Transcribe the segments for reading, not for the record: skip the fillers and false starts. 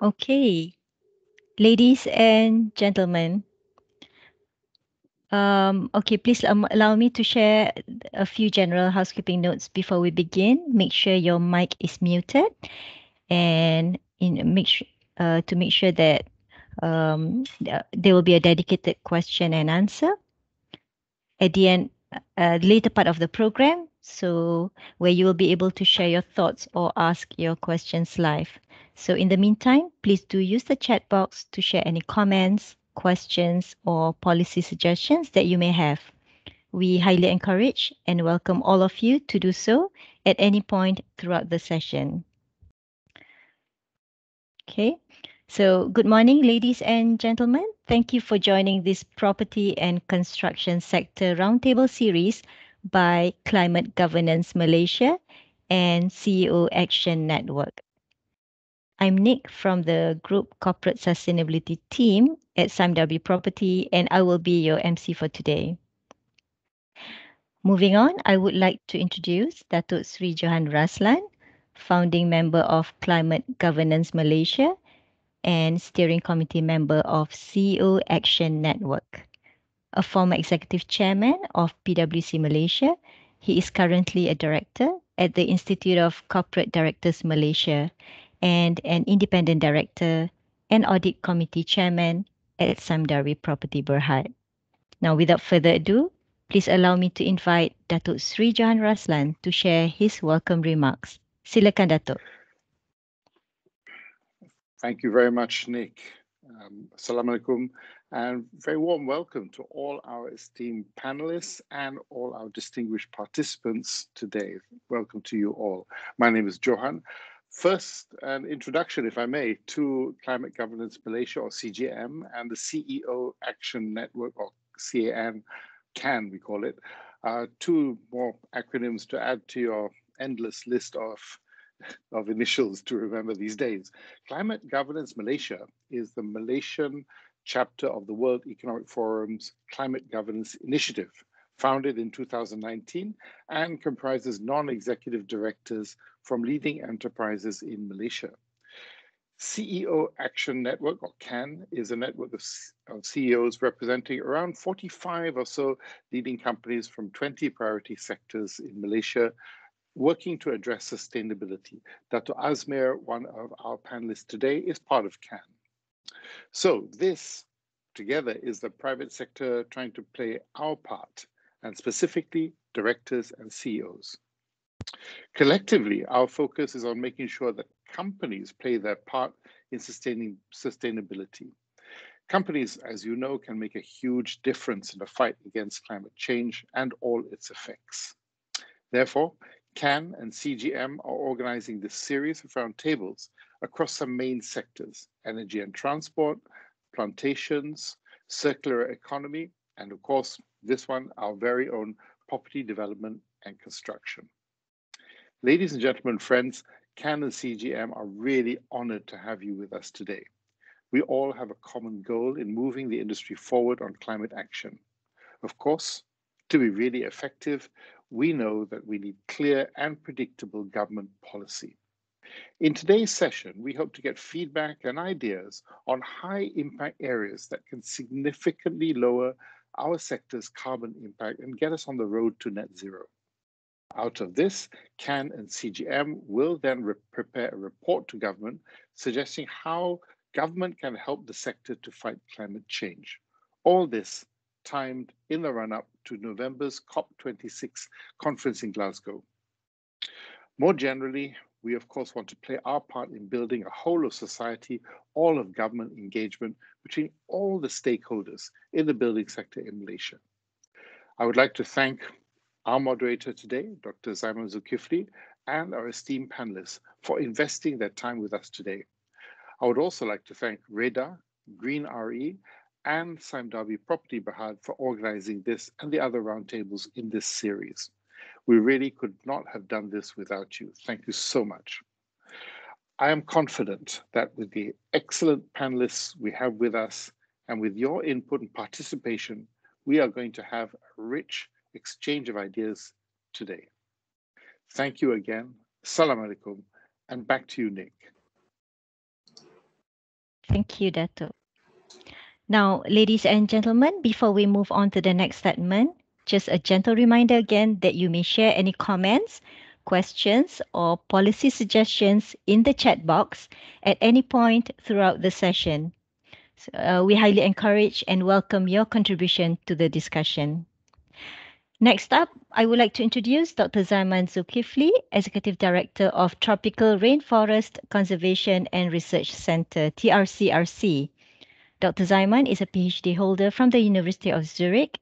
Okay, ladies and gentlemen, okay, please allow me to share a few general housekeeping notes before we begin. Make sure your mic is muted, and to make sure that there will be a dedicated question and answer at the end, later part of the program, so where you will be able to share your thoughts or ask your questions live. So in the meantime, please do use the chat box to share any comments, questions, or policy suggestions that you may have. We highly encourage and welcome all of you to do so at any point throughout the session. Okay. So, good morning, ladies and gentlemen. Thank you for joining this property and construction sector roundtable series by Climate Governance Malaysia and CEO Action Network. I'm Nick from the Group Corporate Sustainability team at Darby Property, and I will be your MC for today. Moving on, I would like to introduce Dato Sri Johan Raslan, founding member of Climate Governance Malaysia and steering committee member of CEO Action Network. A former executive chairman of PwC Malaysia, he is currently a director at the Institute of Corporate Directors Malaysia and an independent director and audit committee chairman at Darby Property Berhad. Now, without further ado, please allow me to invite Datuk Sri Johan Raslan to share his welcome remarks. Silakan, Datuk. Thank you very much, Nick. Assalamualaikum, and very warm welcome to all our esteemed panelists and all our distinguished participants today. Welcome to you all. My name is Johan. First, an introduction, if I may, to Climate Governance Malaysia, or CGM, and the CEO Action Network, or CAN, we call it. Two more acronyms to add to your endless list of initials to remember these days. Climate Governance Malaysia is the Malaysian chapter of the World Economic Forum's Climate Governance Initiative, founded in 2019 and comprises non-executive directors from leading enterprises in Malaysia. CEO Action Network, or CAN, is a network of CEOs representing around 45 or so leading companies from 20 priority sectors in Malaysia, working to address sustainability. Dato Azmir, one of our panelists today, is part of CAN. So this, together, is the private sector trying to play our part, and specifically directors and CEOs. Collectively, our focus is on making sure that companies play their part in sustaining sustainability. Companies, as you know, can make a huge difference in the fight against climate change and all its effects. Therefore, CAN and CGM are organizing this series of roundtables across some main sectors: energy and transport, plantations, circular economy, and of course, this one, our very own property development and construction. Ladies and gentlemen, friends, CAN and CGM are really honored to have you with us today. We all have a common goal in moving the industry forward on climate action. Of course, to be really effective, we know that we need clear and predictable government policy. In today's session, we hope to get feedback and ideas on high impact areas that can significantly lower our sector's carbon impact and get us on the road to net zero. Out of this, CAN and CGM will then prepare a report to government suggesting how government can help the sector to fight climate change. All this timed in the run-up to November's COP26 conference in Glasgow. More generally, we of course want to play our part in building a whole of society, all of government engagement between all the stakeholders in the building sector in Malaysia. I would like to thank our moderator today, Dr. Dzaeman Dzulkifli, and our esteemed panelists for investing their time with us today. I would also like to thank Reda, Green RE, and Darby Property Berhad for organizing this and the other roundtables in this series. We really could not have done this without you. Thank you so much. I am confident that with the excellent panelists we have with us and with your input and participation, we are going to have a rich exchange of ideas today. Thank you again. Assalamu alaikum, and back to you, Nick. Thank you, Dato. Now, ladies and gentlemen, before we move on to the next segment, just a gentle reminder again that you may share any comments, questions, or policy suggestions in the chat box at any point throughout the session. We highly encourage and welcome your contribution to the discussion. Next up, I would like to introduce Dr. Dzaeman Dzulkifli, Executive Director of Tropical Rainforest Conservation and Research Center, TRCRC. Dr. Dzaeman is a PhD holder from the University of Zurich.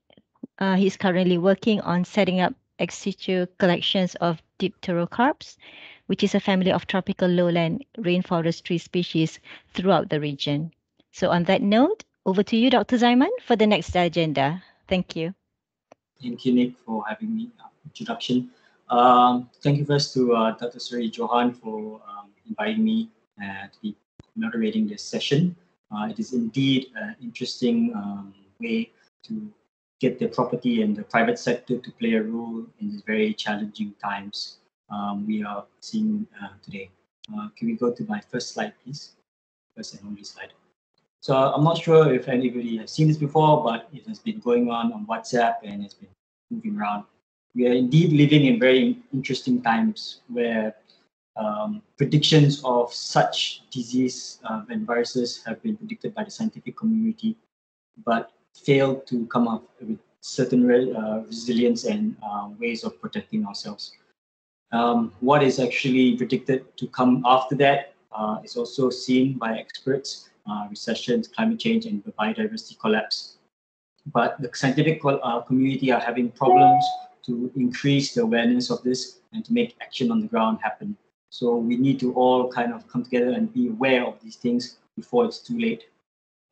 He is currently working on setting up ex situ collections of dipterocarps, which is a family of tropical lowland rainforest tree species throughout the region. So on that note, over to you, Dr. Dzaeman, for the next agenda. Thank you. Thank you, Nick, for having me. Introduction. Thank you first to Dr. Suri Johan for inviting me to be moderating this session. It is indeed an interesting way to get the property and the private sector to play a role in these very challenging times we are seeing today. Can we go to my first slide, please? First and only slide. So I'm not sure if anybody has seen this before, but it has been going on WhatsApp and it's been moving around. We are indeed living in very interesting times where predictions of such disease and viruses have been predicted by the scientific community, but failed to come up with certain resilience and ways of protecting ourselves. What is actually predicted to come after that is also seen by experts. Recessions, climate change, and the biodiversity collapse. But the scientific community are having problems to increase the awareness of this and to make action on the ground happen. So we need to all kind of come together and be aware of these things before it's too late.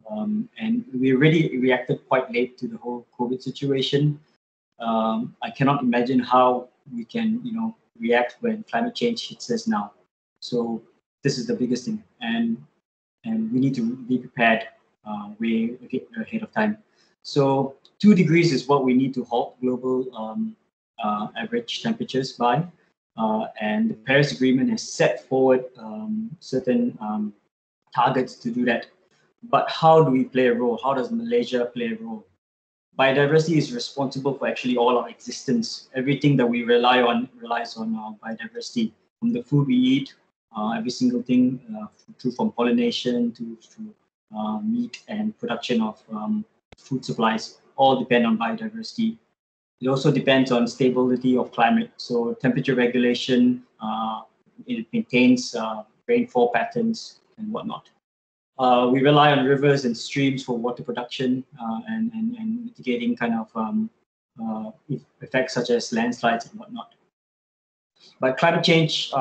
And we already reacted quite late to the whole COVID situation. I cannot imagine how we can, react when climate change hits us now. So this is the biggest thing. And we need to be prepared way ahead of time. So 2 degrees is what we need to halt global average temperatures by. And the Paris Agreement has set forward certain targets to do that. But how do we play a role? How does Malaysia play a role? Biodiversity is responsible for actually all our existence. Everything that we rely on relies on biodiversity, from the food we eat, every single thing, from pollination to meat and production of food supplies, all depend on biodiversity. It also depends on stability of climate. So temperature regulation, it maintains rainfall patterns and whatnot. We rely on rivers and streams for water production and mitigating kind of effects such as landslides and whatnot. But climate change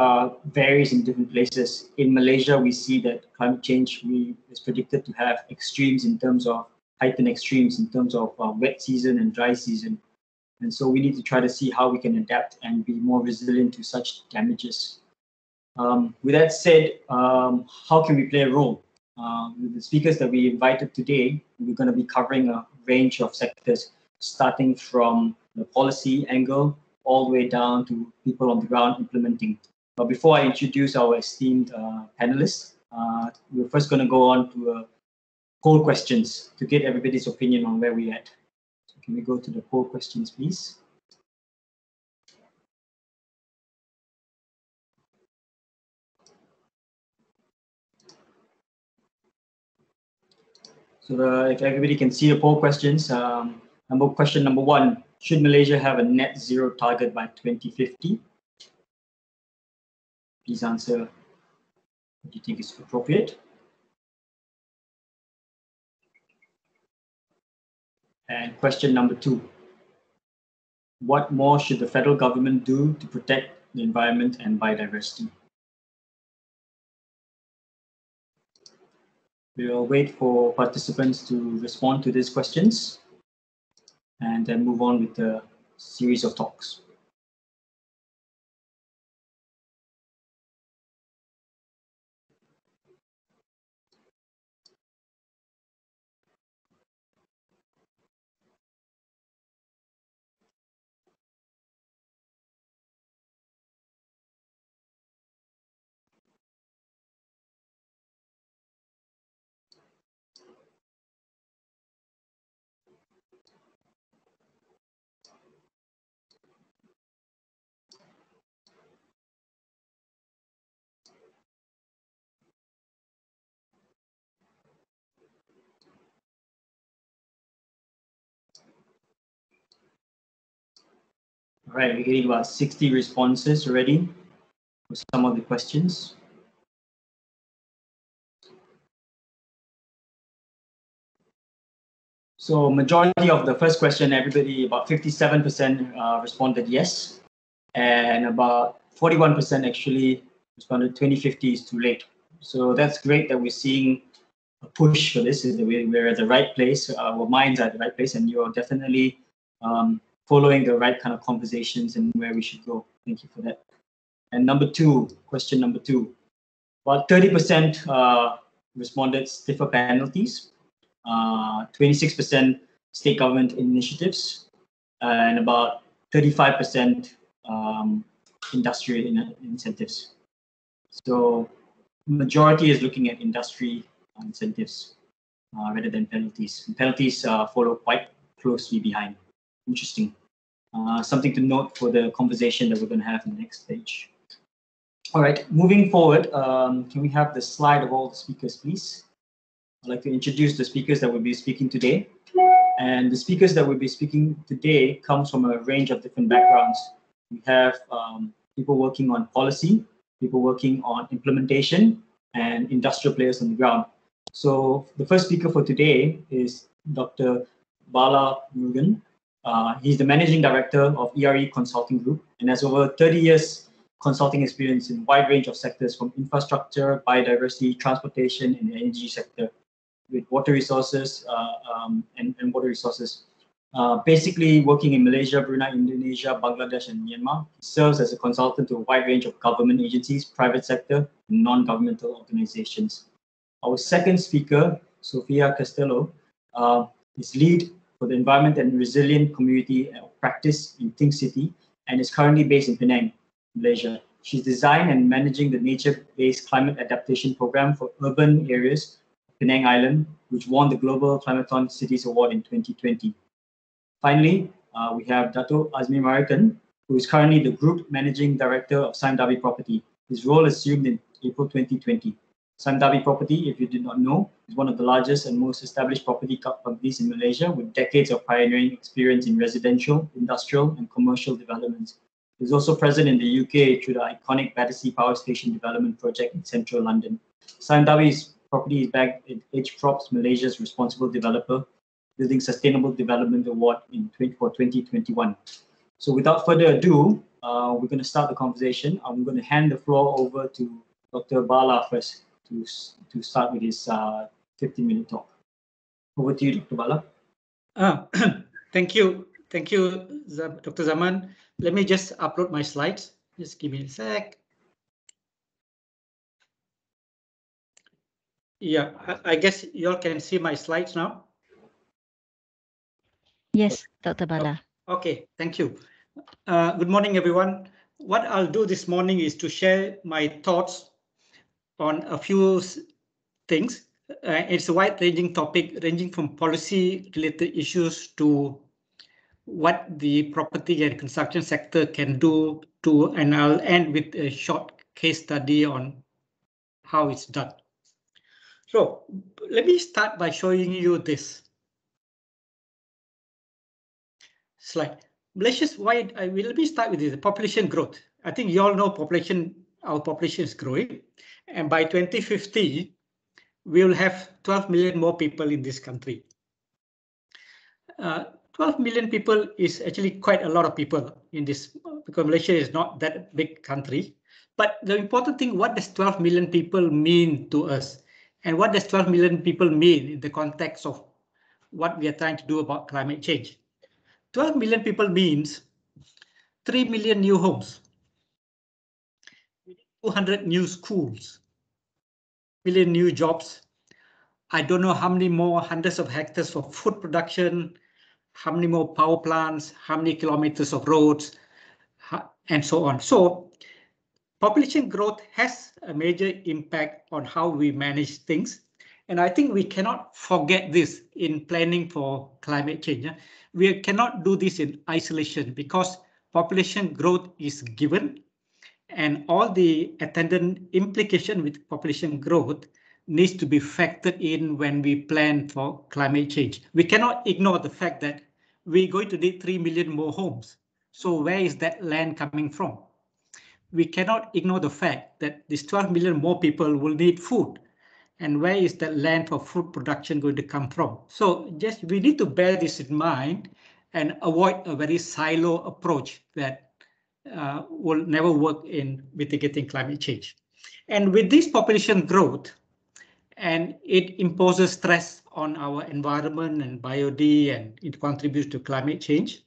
varies in different places. In Malaysia, we see that climate change is predicted to have extremes in terms of heightened extremes in terms of wet season and dry season. And so we need to try to see how we can adapt and be more resilient to such damages. With that said, how can we play a role? With the speakers that we invited today, we're going to be covering a range of sectors, starting from the policy angle all the way down to people on the ground implementing. But before I introduce our esteemed panelists, we're first going to go on to poll questions to get everybody's opinion on where we're at. So can we go to the poll questions, please? So if everybody can see the poll questions, question number 1, should Malaysia have a net zero target by 2050? Please answer what you think is appropriate. And question number 2, what more should the federal government do to protect the environment and biodiversity? We will wait for participants to respond to these questions and then move on with the series of talks. All right, we're getting about 60 responses already for some of the questions. So majority of the first question, everybody, about 57% responded yes, and about 41% actually responded 2050 is too late. So that's great that we're seeing a push for this. Is that we're at the right place, our minds are at the right place, and you're definitely following the right kind of conversations and where we should go. Thank you for that. And number two, question number two, about 30% responded stiffer penalties, 26% state government initiatives, and about 35% industrial incentives. So majority is looking at industry incentives rather than penalties. And penalties follow quite closely behind. Interesting. Something to note for the conversation that we're going to have in the next stage. All right, moving forward, can we have the slide of all the speakers, please? I'd like to introduce the speakers that will be speaking today. And the speakers that will be speaking today comes from a range of different backgrounds. We have people working on policy, people working on implementation, and industrial players on the ground. So the first speaker for today is Dr. Balamurugan. He's the Managing Director of ERE Consulting Group and has over 30 years consulting experience in a wide range of sectors from infrastructure, biodiversity, transportation, and the energy sector, with water resources and water resources. Basically working in Malaysia, Brunei, Indonesia, Bangladesh, and Myanmar. He serves as a consultant to a wide range of government agencies, private sector, and non-governmental organizations. Our second speaker, Sofia Castelo, is lead for the Environment and Resilient Community Practice in Think City and is currently based in Penang, Malaysia. She's designed and managing the nature-based climate adaptation program for urban areas, Penang Island, which won the Global Climathon Cities Award in 2020. Finally, we have Dato Azmir Merican, who is currently the Group Managing Director of Sime Darby Property. His role assumed in April 2020. Sime Darby Property, if you did not know, is one of the largest and most established property companies in Malaysia with decades of pioneering experience in residential, industrial, and commercial developments. It is also present in the UK through the iconic Battersea Power Station development project in central London. Sime Darby's property is backed in H Props, Malaysia's responsible developer, Building Sustainable Development Award for 2021. So without further ado, we're going to start the conversation. I'm going to hand the floor over to Dr. Bala first to start with his 15-minute talk. Over to you, Dr. Bala. Thank you, Dr. Dzaeman. Let me just upload my slides. Just give me a sec. Yeah, I guess you all can see my slides now. Yes, Dr. Bala. Okay, thank you. Good morning, everyone. What I'll do this morning is to share my thoughts on a few things. It's a wide-ranging topic, ranging from policy-related issues to what the property and construction sector can do to, and I'll end with a short case study on how it's done. So let me start by showing you this slide. Malaysia's wide. Let me start with this, population growth. I think you all know our population is growing, and by 2050, we will have 12 million more people in this country. 12 million people is actually quite a lot of people in this, because Malaysia is not that big country. But the important thing, what does 12 million people mean to us? And what does 12 million people mean in the context of what we are trying to do about climate change? 12 million people means 3 million new homes, 200 new schools, million new jobs. I don't know how many more hundreds of hectares for food production, how many more power plants, how many kilometers of roads, and so on. So population growth has a major impact on how we manage things. And I think we cannot forget this in planning for climate change. We cannot do this in isolation because population growth is given and all the attendant implication with population growth needs to be factored in when we plan for climate change. We cannot ignore the fact that we're going to need 3 million more homes. So where is that land coming from? We cannot ignore the fact that these 12 million more people will need food. And where is that land for food production going to come from? So just we need to bear this in mind and avoid a very silo approach that will never work in mitigating climate change. And with this population growth, and it imposes stress on our environment and biodiversity, and it contributes to climate change.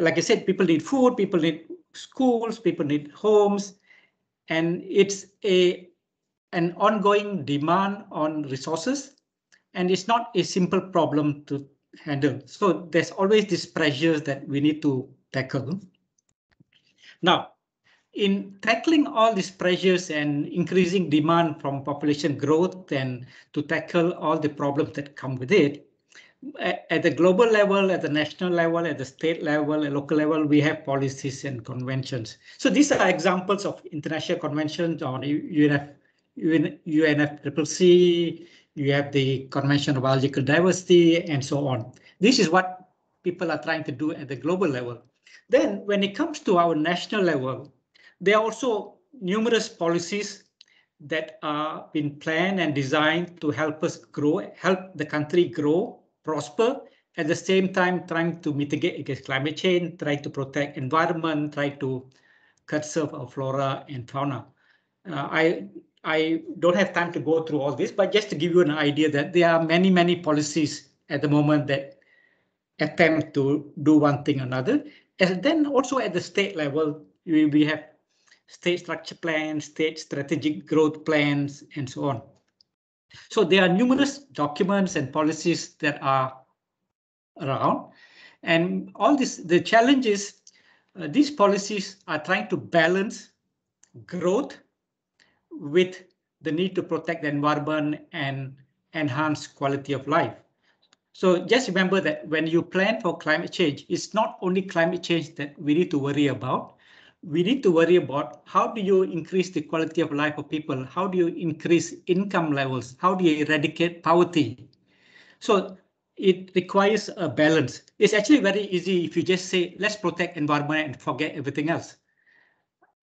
Like I said, people need food, people need schools, people need homes, and it's an ongoing demand on resources, and it's not a simple problem to handle. So there's always these pressures that we need to tackle. Now, in tackling all these pressures and increasing demand from population growth and to tackle all the problems that come with it, at the global level, at the national level, at the state level, at local level, we have policies and conventions. So these are examples of international conventions on UNFCCC, you have the Convention of Biological Diversity, and so on. This is what people are trying to do at the global level. Then when it comes to our national level, there are also numerous policies that are being planned and designed to help us grow, help the country grow, prosper, at the same time trying to mitigate against climate change, try to protect environment, try to conserve our flora and fauna. I don't have time to go through all this, but just to give you an idea that there are many, many policies at the moment that attempt to do one thing or another. And then also at the state level, we have state structure plans, state strategic growth plans, and so on. So there are numerous documents and policies that are around, and all this, the challenge is these policies are trying to balance growth with the need to protect the environment and enhance quality of life. So just remember that when you plan for climate change, it's not only climate change that we need to worry about. We need to worry about how do you increase the quality of life of people? How do you increase income levels? How do you eradicate poverty? So it requires a balance. It's actually very easy if you just say, let's protect environment and forget everything else.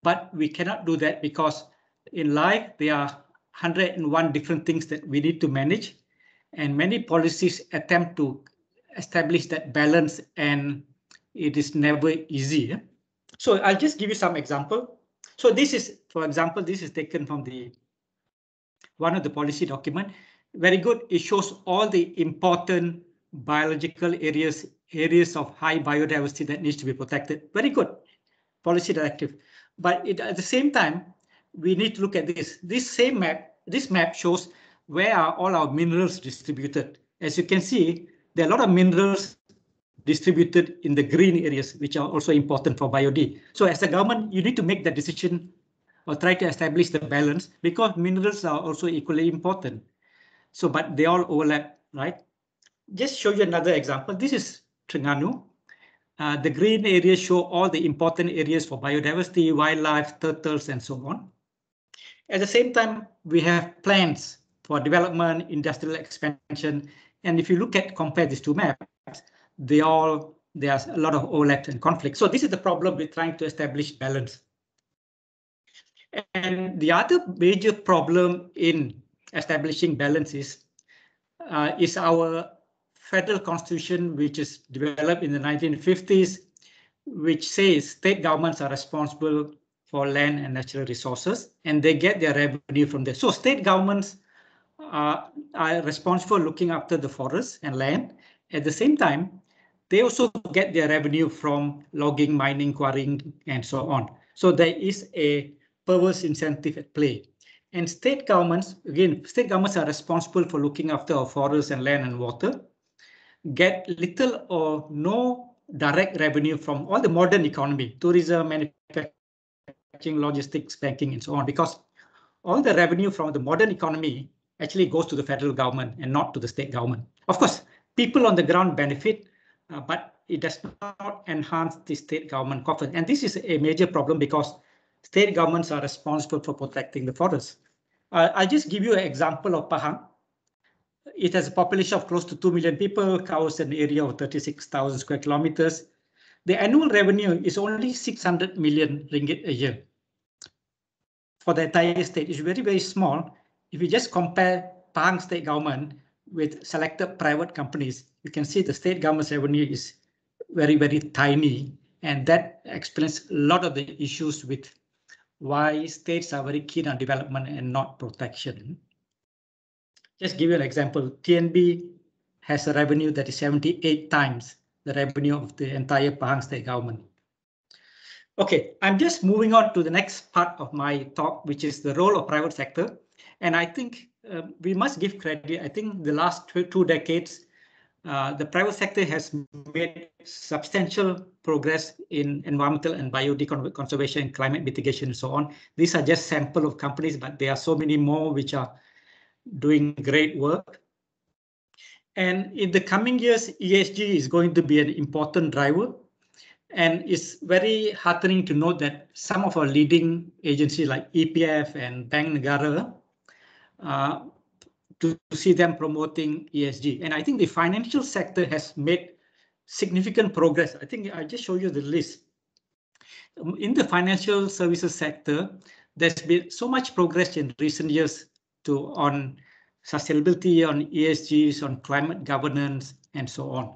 But we cannot do that because in life, there are 101 different things that we need to manage. And many policies attempt to establish that balance, and it is never easy. So I'll just give you some example. So this is, for example, this is taken from one of the policy document. Very good. It shows all the important biological areas of high biodiversity that needs to be protected. Very good policy directive. But at the same time, we need to look at this. This map shows where are all our minerals distributed. As you can see, there are a lot of minerals distributed in the green areas, which are also important for biodiversity. So as a government, you need to make that decision or try to establish the balance because minerals are also equally important. So, but they all overlap, right? Just show you another example. This is Terengganu. The green areas show all the important areas for biodiversity, wildlife, turtles, and so on. At the same time, we have plans for development, industrial expansion. And if you compare these two maps, there's a lot of overlap and conflict. So this is the problem with trying to establish balance. And the other major problem in establishing balance is our federal constitution, which is developed in the 1950s, which says state governments are responsible for land and natural resources, and they get their revenue from there. So state governments are responsible for looking after the forests and land. At the same time, they also get their revenue from logging, mining, quarrying, and so on. So there is a perverse incentive at play. And state governments, again, state governments are responsible for looking after our forests and land and water, get little or no direct revenue from all the modern economy, tourism, manufacturing, logistics, banking, and so on, because all the revenue from the modern economy actually goes to the federal government and not to the state government. Of course, people on the ground benefit, but it does not enhance the state government coffers. And this is a major problem because state governments are responsible for protecting the forests. I'll just give you an example of Pahang. It has a population of close to 2 million people, covers an area of 36,000 square kilometers. the annual revenue is only 600 million ringgit a year. For the entire state, it's very, very small. If you just compare Pahang state government with selected private companies, you can see the state government's revenue is very, very tiny. And that explains a lot of the issues with why states are very keen on development and not protection. Just give you an example, TNB has a revenue that is 78 times the revenue of the entire Pahang state government. Okay, I'm just moving on to the next part of my talk, which is the role of private sector. And I think we must give credit. I think the last two decades, the private sector has made substantial progress in environmental and biodiversity conservation, climate mitigation, and so on. These are just sample of companies, but there are so many more which are doing great work. And in the coming years, ESG is going to be an important driver. And it's very heartening to note that some of our leading agencies like EPF and Bank Negara, to see them promoting ESG. And I think the financial sector has made significant progress. I think I just show you the list. In the financial services sector, there's been so much progress in recent years on sustainability, on ESGs, on climate governance, and so on.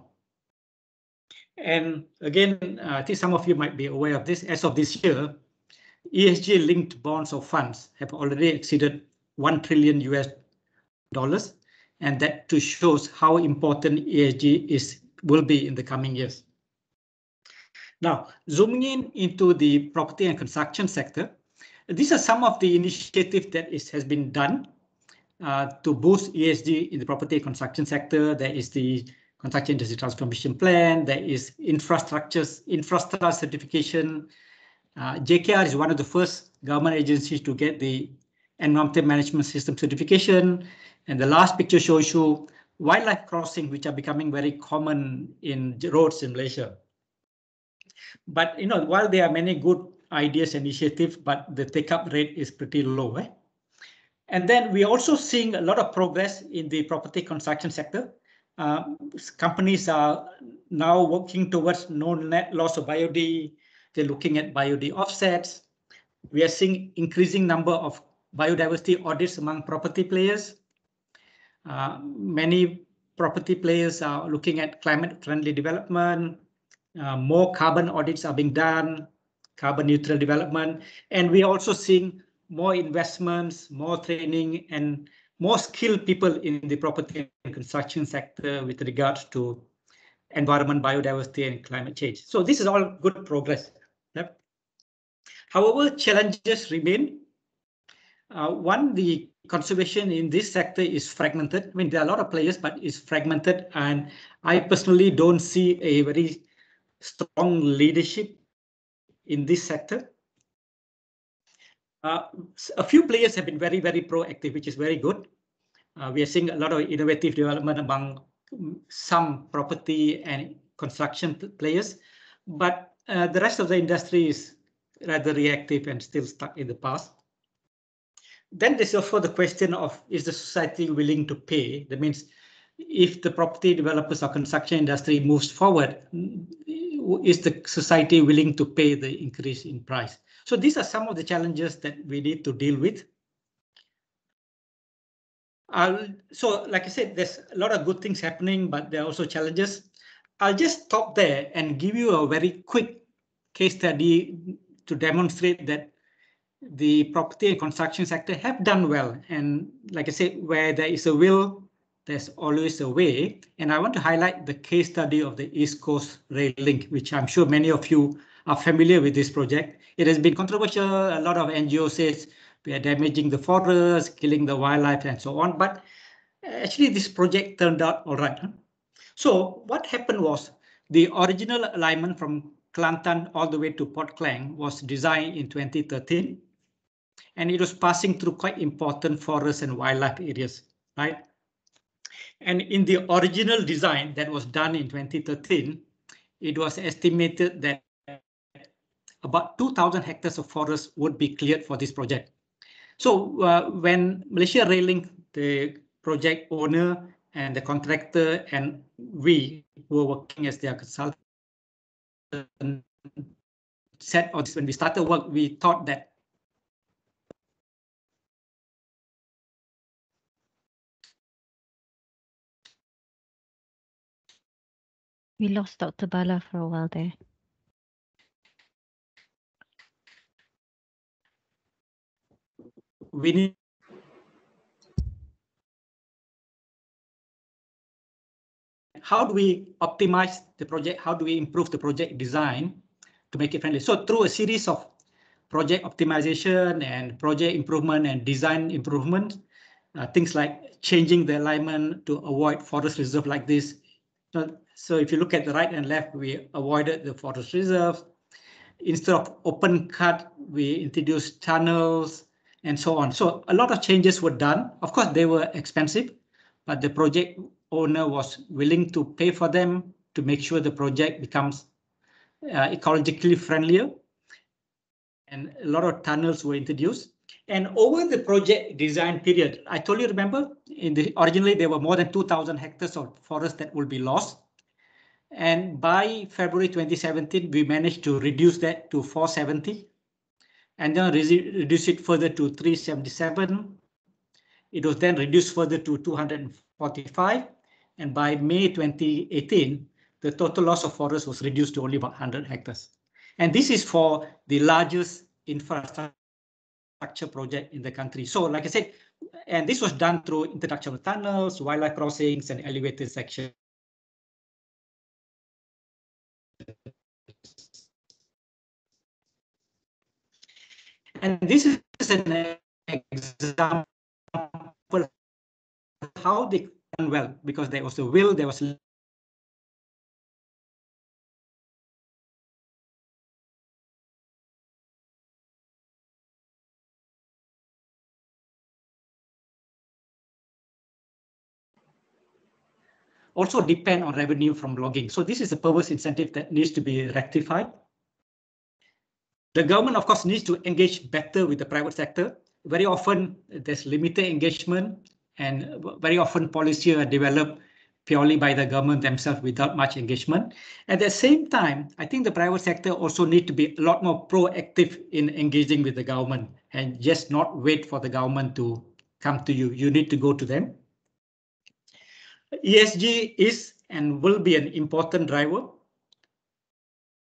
And again, I think some of you might be aware of this. As of this year, ESG-linked bonds or funds have already exceeded $1 trillion US, and that too shows how important ESG will be in the coming years. Now, zooming in into the property and construction sector, these are some of the initiatives that has been done to boost ESG in the property and construction sector. There is the Construction Industry Transformation Plan, there is infrastructure certification. JKR is one of the first government agencies to get the Environmental Management System certification. And the last picture shows you wildlife crossing, which are becoming very common in roads in Malaysia. But while there are many good ideas and initiatives, but the take-up rate is pretty low. And then we're also seeing a lot of progress in the property construction sector. Companies are now working towards no net loss of biodiversity. They're looking at biodiversity offsets. We are seeing increasing number of biodiversity audits among property players. Many property players are looking at climate-friendly development. More carbon audits are being done, carbon neutral development. And we're also seeing more investments, more training, and more skilled people in the property and construction sector with regards to environment, biodiversity, and climate change. So this is all good progress. Yep. However, challenges remain. One, the conservation in this sector is fragmented. I mean, there are a lot of players, but it's fragmented. And I personally don't see a very strong leadership in this sector. A few players have been very, very proactive, which is very good. We are seeing a lot of innovative development among some property and construction players, but the rest of the industry is rather reactive and still stuck in the past. Then there's also the question of, is the society willing to pay? That means if the property developers or construction industry moves forward, is the society willing to pay the increase in price? So these are some of the challenges that we need to deal with. So like I said, there's a lot of good things happening, but there are also challenges. I'll just stop there and give you a very quick case study to demonstrate that the property and construction sector have done well. And like I said, where there is a will, there's always a way. And I want to highlight the case study of the East Coast Rail Link, which I'm sure many of you are familiar with this project. It has been controversial. A lot of NGOs says we are damaging the forest, killing the wildlife, and so on. But actually, this project turned out all right. So what happened was the original alignment from Kelantan all the way to Port Klang was designed in 2013. And it was passing through quite important forest and wildlife areas, right? And in the original design that was done in 2013, it was estimated that about 2,000 hectares of forest would be cleared for this project. So when Malaysia Rail Link, the project owner and the contractor and we were working as their consultant, set, or when we started work, we thought that We lost Dr. Bala for a while there. we need how do we optimize the project? How do we improve the project design to make it friendly? So through a series of project optimization and project improvement and design improvement, things like changing the alignment to avoid forest reserve like this. So if you look at the right and left, we avoided the forest reserve. Instead of open cut, we introduced tunnels and so on. So a lot of changes were done. Of course, they were expensive, but the project owner was willing to pay for them to make sure the project becomes ecologically friendlier. And a lot of tunnels were introduced. And over the project design period, I told you, remember, originally there were more than 2,000 hectares of forest that will be lost. And by February 2017, we managed to reduce that to 470 and then reduce it further to 377. It was then reduced further to 245. And by May 2018, the total loss of forest was reduced to only about 100 hectares. And this is for the largest infrastructure project in the country. So like I said, and this was done through introduction of tunnels, wildlife crossings, and elevated sections. And this is an example of how they done well, because there was a will, there was also depend on revenue from logging. So this is a perverse incentive that needs to be rectified. The government, of course, needs to engage better with the private sector. Very often there's limited engagement, and very often policies are developed purely by the government themselves without much engagement. At the same time, I think the private sector also need to be a lot more proactive in engaging with the government and just not wait for the government to come to you. You need to go to them. ESG is and will be an important driver,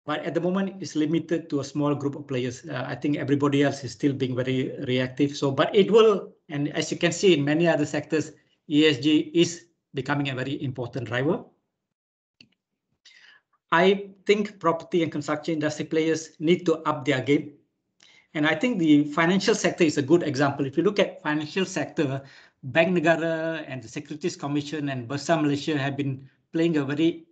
but at the moment it's limited to a small group of players. I think everybody else is still being very reactive. So, but it will, and as you can see in many other sectors, ESG is becoming a very important driver. I think property and construction industry players need to up their game. And I think the financial sector is a good example. If you look at financial sector, Bank Negara and the Securities Commission and Bursa Malaysia have been playing a very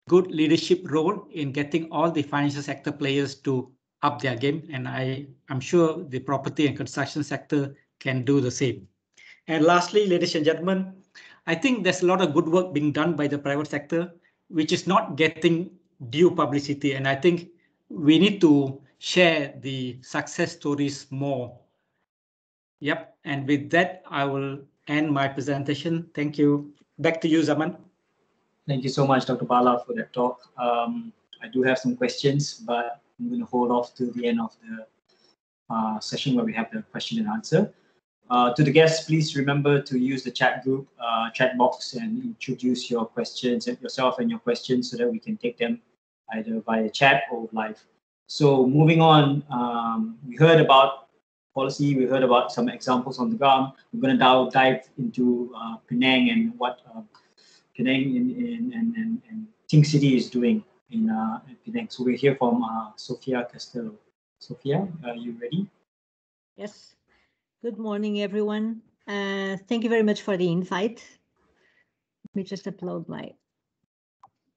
good leadership role in getting all the financial sector players to up their game. And I'm sure the property and construction sector can do the same. And lastly, ladies and gentlemen, I think there's a lot of good work being done by the private sector, which is not getting due publicity. And I think we need to share the success stories more. Yep. And with that, I will end my presentation. Thank you. Back to you, Dzaeman. Thank you so much, Dr. Bala, for that talk. I do have some questions, but I'm going to hold off till the end of the session where we have the question and answer. To the guests, please remember to use the chat group, chat box, and introduce your questions, yourself and your questions, so that we can take them either via chat or live. So moving on, we heard about policy, we heard about some examples on the ground. We're going to now dive into Penang and what Penang and Ting City is doing in Penang. So we're here from Sofia Castelo. Sofia, are you ready? Yes. Good morning, everyone. Thank you very much for the invite. Let me just upload my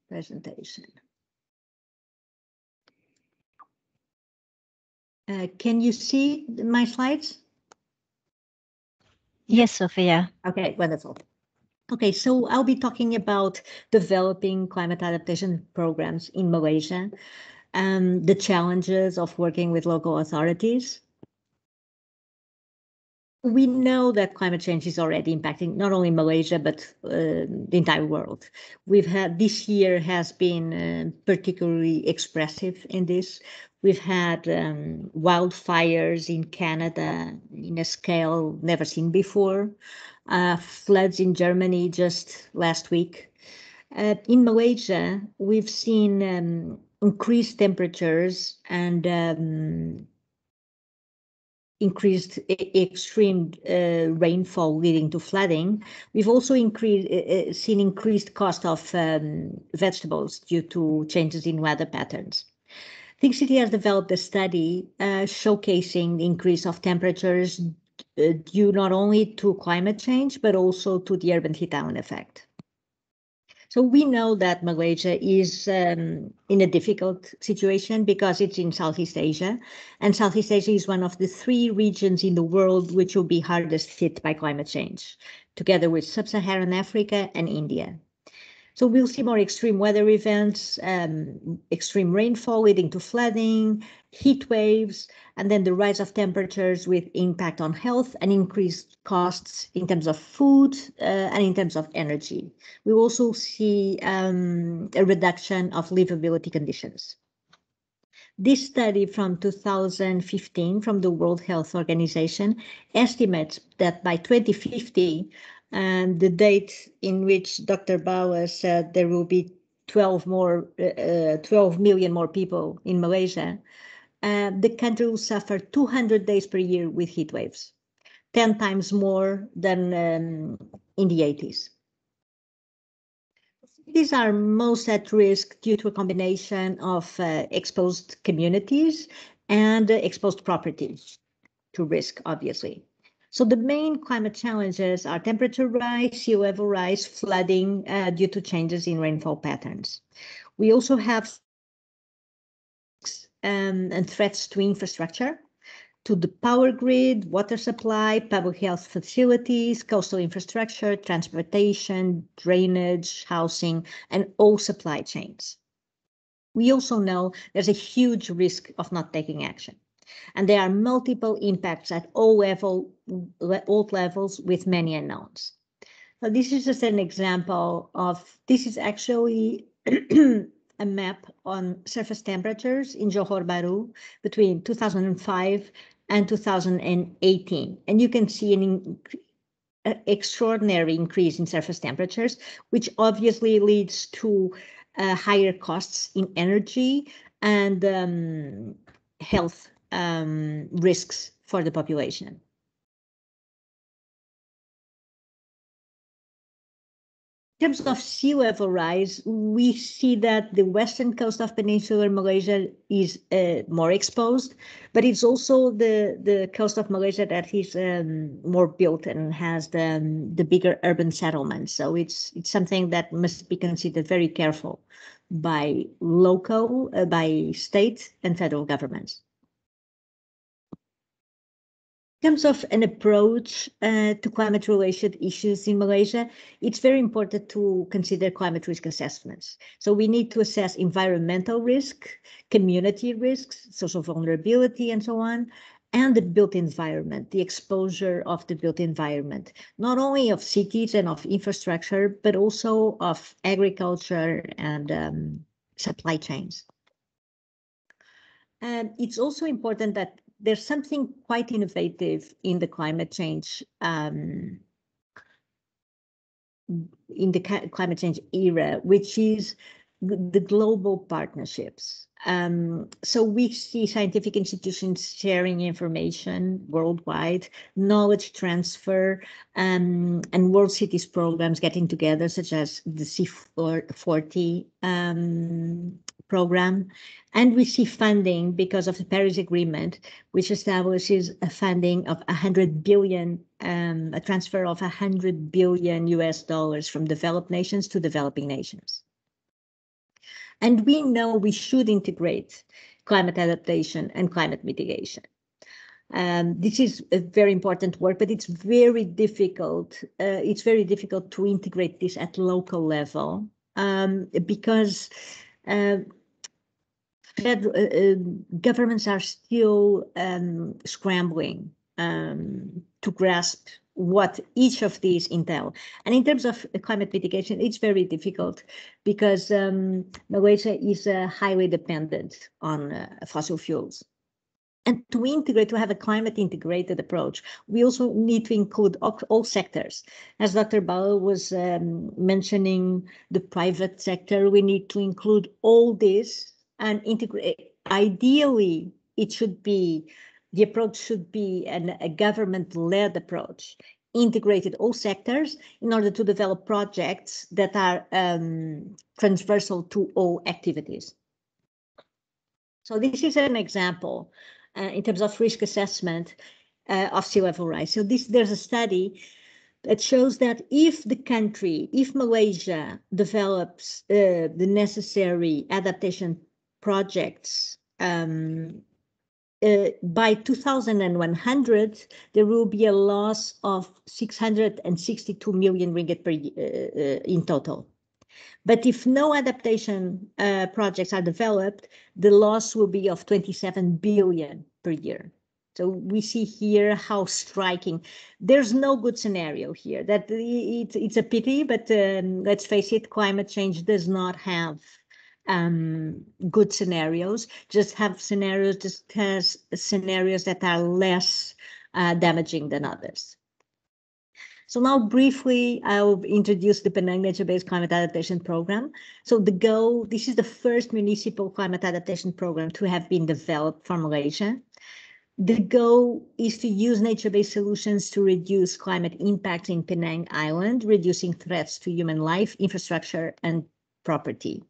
presentation. Can you see my slides? Yes, Sofia. Okay, wonderful. Okay, so I'll be talking about developing climate adaptation programs in Malaysia, the challenges of working with local authorities, We know that climate change is already impacting not only Malaysia, but the entire world. This year has been particularly expressive in this. We've had wildfires in Canada in a scale never seen before, floods in Germany just last week. In Malaysia, we've seen increased temperatures and increased extreme rainfall leading to flooding. We've also seen increased cost of vegetables due to changes in weather patterns. Think City has developed a study showcasing the increase of temperatures due not only to climate change, but also to the urban heat island effect. So we know that Malaysia is in a difficult situation because it's in Southeast Asia, and Southeast Asia is one of the 3 regions in the world which will be hardest hit by climate change, together with Sub-Saharan Africa and India. So we'll see more extreme weather events, extreme rainfall leading to flooding, heat waves, and then the rise of temperatures with impact on health and increased costs in terms of food and in terms of energy. We also see a reduction of livability conditions. This study from 2015 from the World Health Organization estimates that by 2050, and the date in which Dr. Bauer said there will be 12 million more people in Malaysia, the country will suffer 200 days per year with heat waves, 10 times more than in the 80s. These are most at risk due to a combination of exposed communities and exposed properties to risk, obviously. So the main climate challenges are temperature rise, sea level rise, flooding due to changes in rainfall patterns. We also have and threats to infrastructure, to the power grid, water supply, public health facilities, coastal infrastructure, transportation, drainage, housing, and all supply chains. We also know there's a huge risk of not taking action. And there are multiple impacts at all levels with many unknowns. So this is just an example of, this is actually a map on surface temperatures in Johor Bahru between 2005 and 2018. And you can see an extraordinary increase in surface temperatures, which obviously leads to higher costs in energy and health risks for the population. In terms of sea level rise, we see that the western coast of peninsular Malaysia is more exposed, but it's also the coast of Malaysia that is more built and has the bigger urban settlements. So it's something that must be considered very careful by local, by state and federal governments. In terms of an approach to climate-related issues in Malaysia, it's very important to consider climate risk assessments. So we need to assess environmental risk, community risks, social vulnerability, and so on, and the built environment, the exposure of the built environment, not only of cities and of infrastructure, but also of agriculture and supply chains. And it's also important that there's something quite innovative in the climate change era, which is the global partnerships. So we see scientific institutions sharing information worldwide, knowledge transfer, and World Cities programs getting together, such as the C40 program. And we see funding because of the Paris Agreement, which establishes a funding of 100 billion, a transfer of $100 billion US from developed nations to developing nations. And we know we should integrate climate adaptation and climate mitigation. This is a very important work, but it's very difficult. It's very difficult to integrate this at local level because governments are still scrambling to grasp what each of these entail. And in terms of climate mitigation, it's very difficult because Malaysia is highly dependent on fossil fuels. And to have a climate integrated approach, we also need to include all sectors. As Dr. Bala was mentioning, the private sector, we need to include all this and integrate. Ideally, the approach should be a government-led approach, integrated all sectors in order to develop projects that are transversal to all activities. So this is an example in terms of risk assessment of sea level rise. So there's a study that shows that if Malaysia develops the necessary adaptation projects, by 2100, there will be a loss of 662 million ringgit per year in total. But if no adaptation projects are developed, the loss will be of 27 billion per year. So we see here how striking. There's no good scenario here. That it's a pity, but let's face it, climate change does not have good scenarios. Just has scenarios that are less damaging than others. So now briefly, I'll introduce the Penang Nature-Based Climate Adaptation Program. So this is the first municipal climate adaptation program to have been developed for Malaysia. The goal is to use nature-based solutions to reduce climate impacts in Penang Island, reducing threats to human life, infrastructure, and property.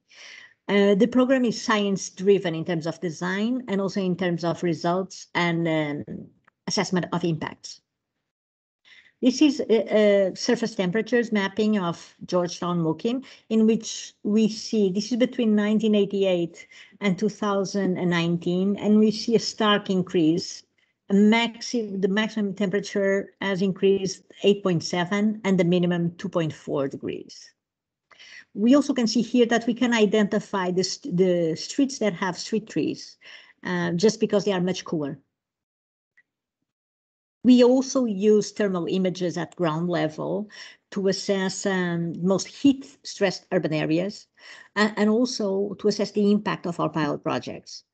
The program is science-driven in terms of design and also in terms of results and assessment of impacts. This is surface temperatures mapping of Georgetown Mukim, in which we see, this is between 1988 and 2019, and we see a stark increase. The maximum temperature has increased 8.7 and the minimum 2.4 degrees. We also can see here that we can identify the streets that have street trees just because they are much cooler. We also use thermal images at ground level to assess most heat-stressed urban areas and also to assess the impact of our pilot projects.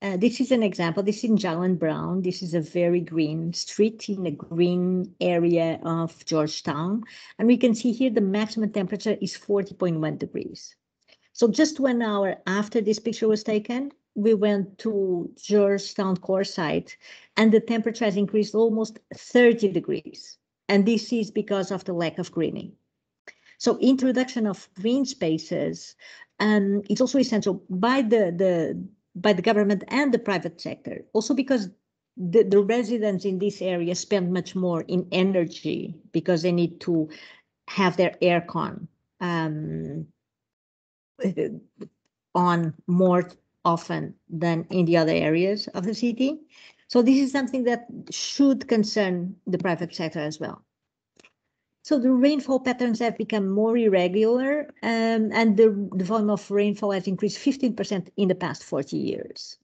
This is an example. This is in Jalan Brown. This is a very green street in a green area of Georgetown. And we can see here the maximum temperature is 40.1 degrees. So just 1 hour after this picture was taken, we went to Georgetown core site and the temperature has increased almost 30 degrees. And this is because of the lack of greening. So introduction of green spaces, it's also essential by the government and the private sector, also because the residents in this area spend much more in energy because they need to have their aircon on more often than in the other areas of the city. So this is something that should concern the private sector as well. So the rainfall patterns have become more irregular and the volume of rainfall has increased 15% in the past 40 years.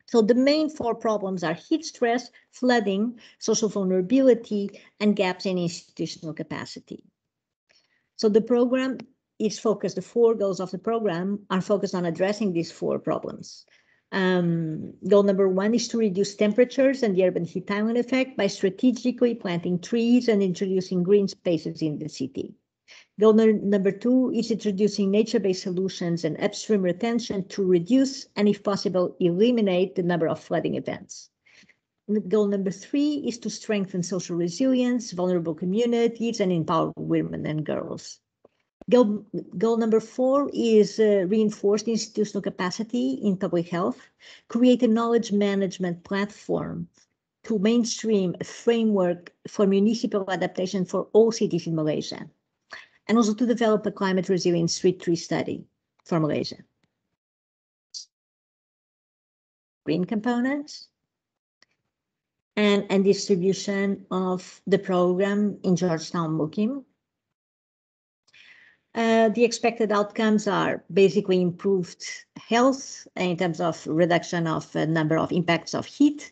So the main 4 problems are heat stress, flooding, social vulnerability, and gaps in institutional capacity. So the program is focused, the 4 goals of the program are focused on addressing these 4 problems. Goal number 1 is to reduce temperatures and the urban heat island effect by strategically planting trees and introducing green spaces in the city. Goal number 2 is introducing nature-based solutions and upstream retention to reduce and, if possible, eliminate the number of flooding events. Goal number 3 is to strengthen social resilience, vulnerable communities, and empower women and girls. Goal number 4 is reinforce the institutional capacity in public health, create a knowledge management platform to mainstream a framework for municipal adaptation for all cities in Malaysia, and also to develop a climate resilient street tree study for Malaysia. Green components and distribution of the program in Georgetown Mukim. The expected outcomes are basically improved health in terms of reduction of number of impacts of heat,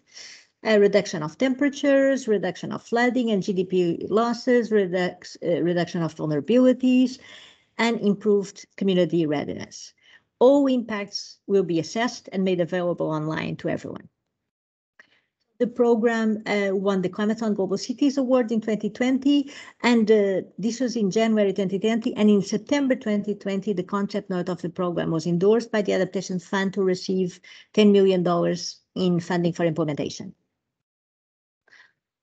reduction of temperatures, reduction of flooding and GDP losses, reduction of vulnerabilities, and improved community readiness. All impacts will be assessed and made available online to everyone. The program won the Climate Global Cities Award in 2020, and this was in January 2020, and in September 2020, the concept note of the program was endorsed by the Adaptation Fund to receive $10 million in funding for implementation.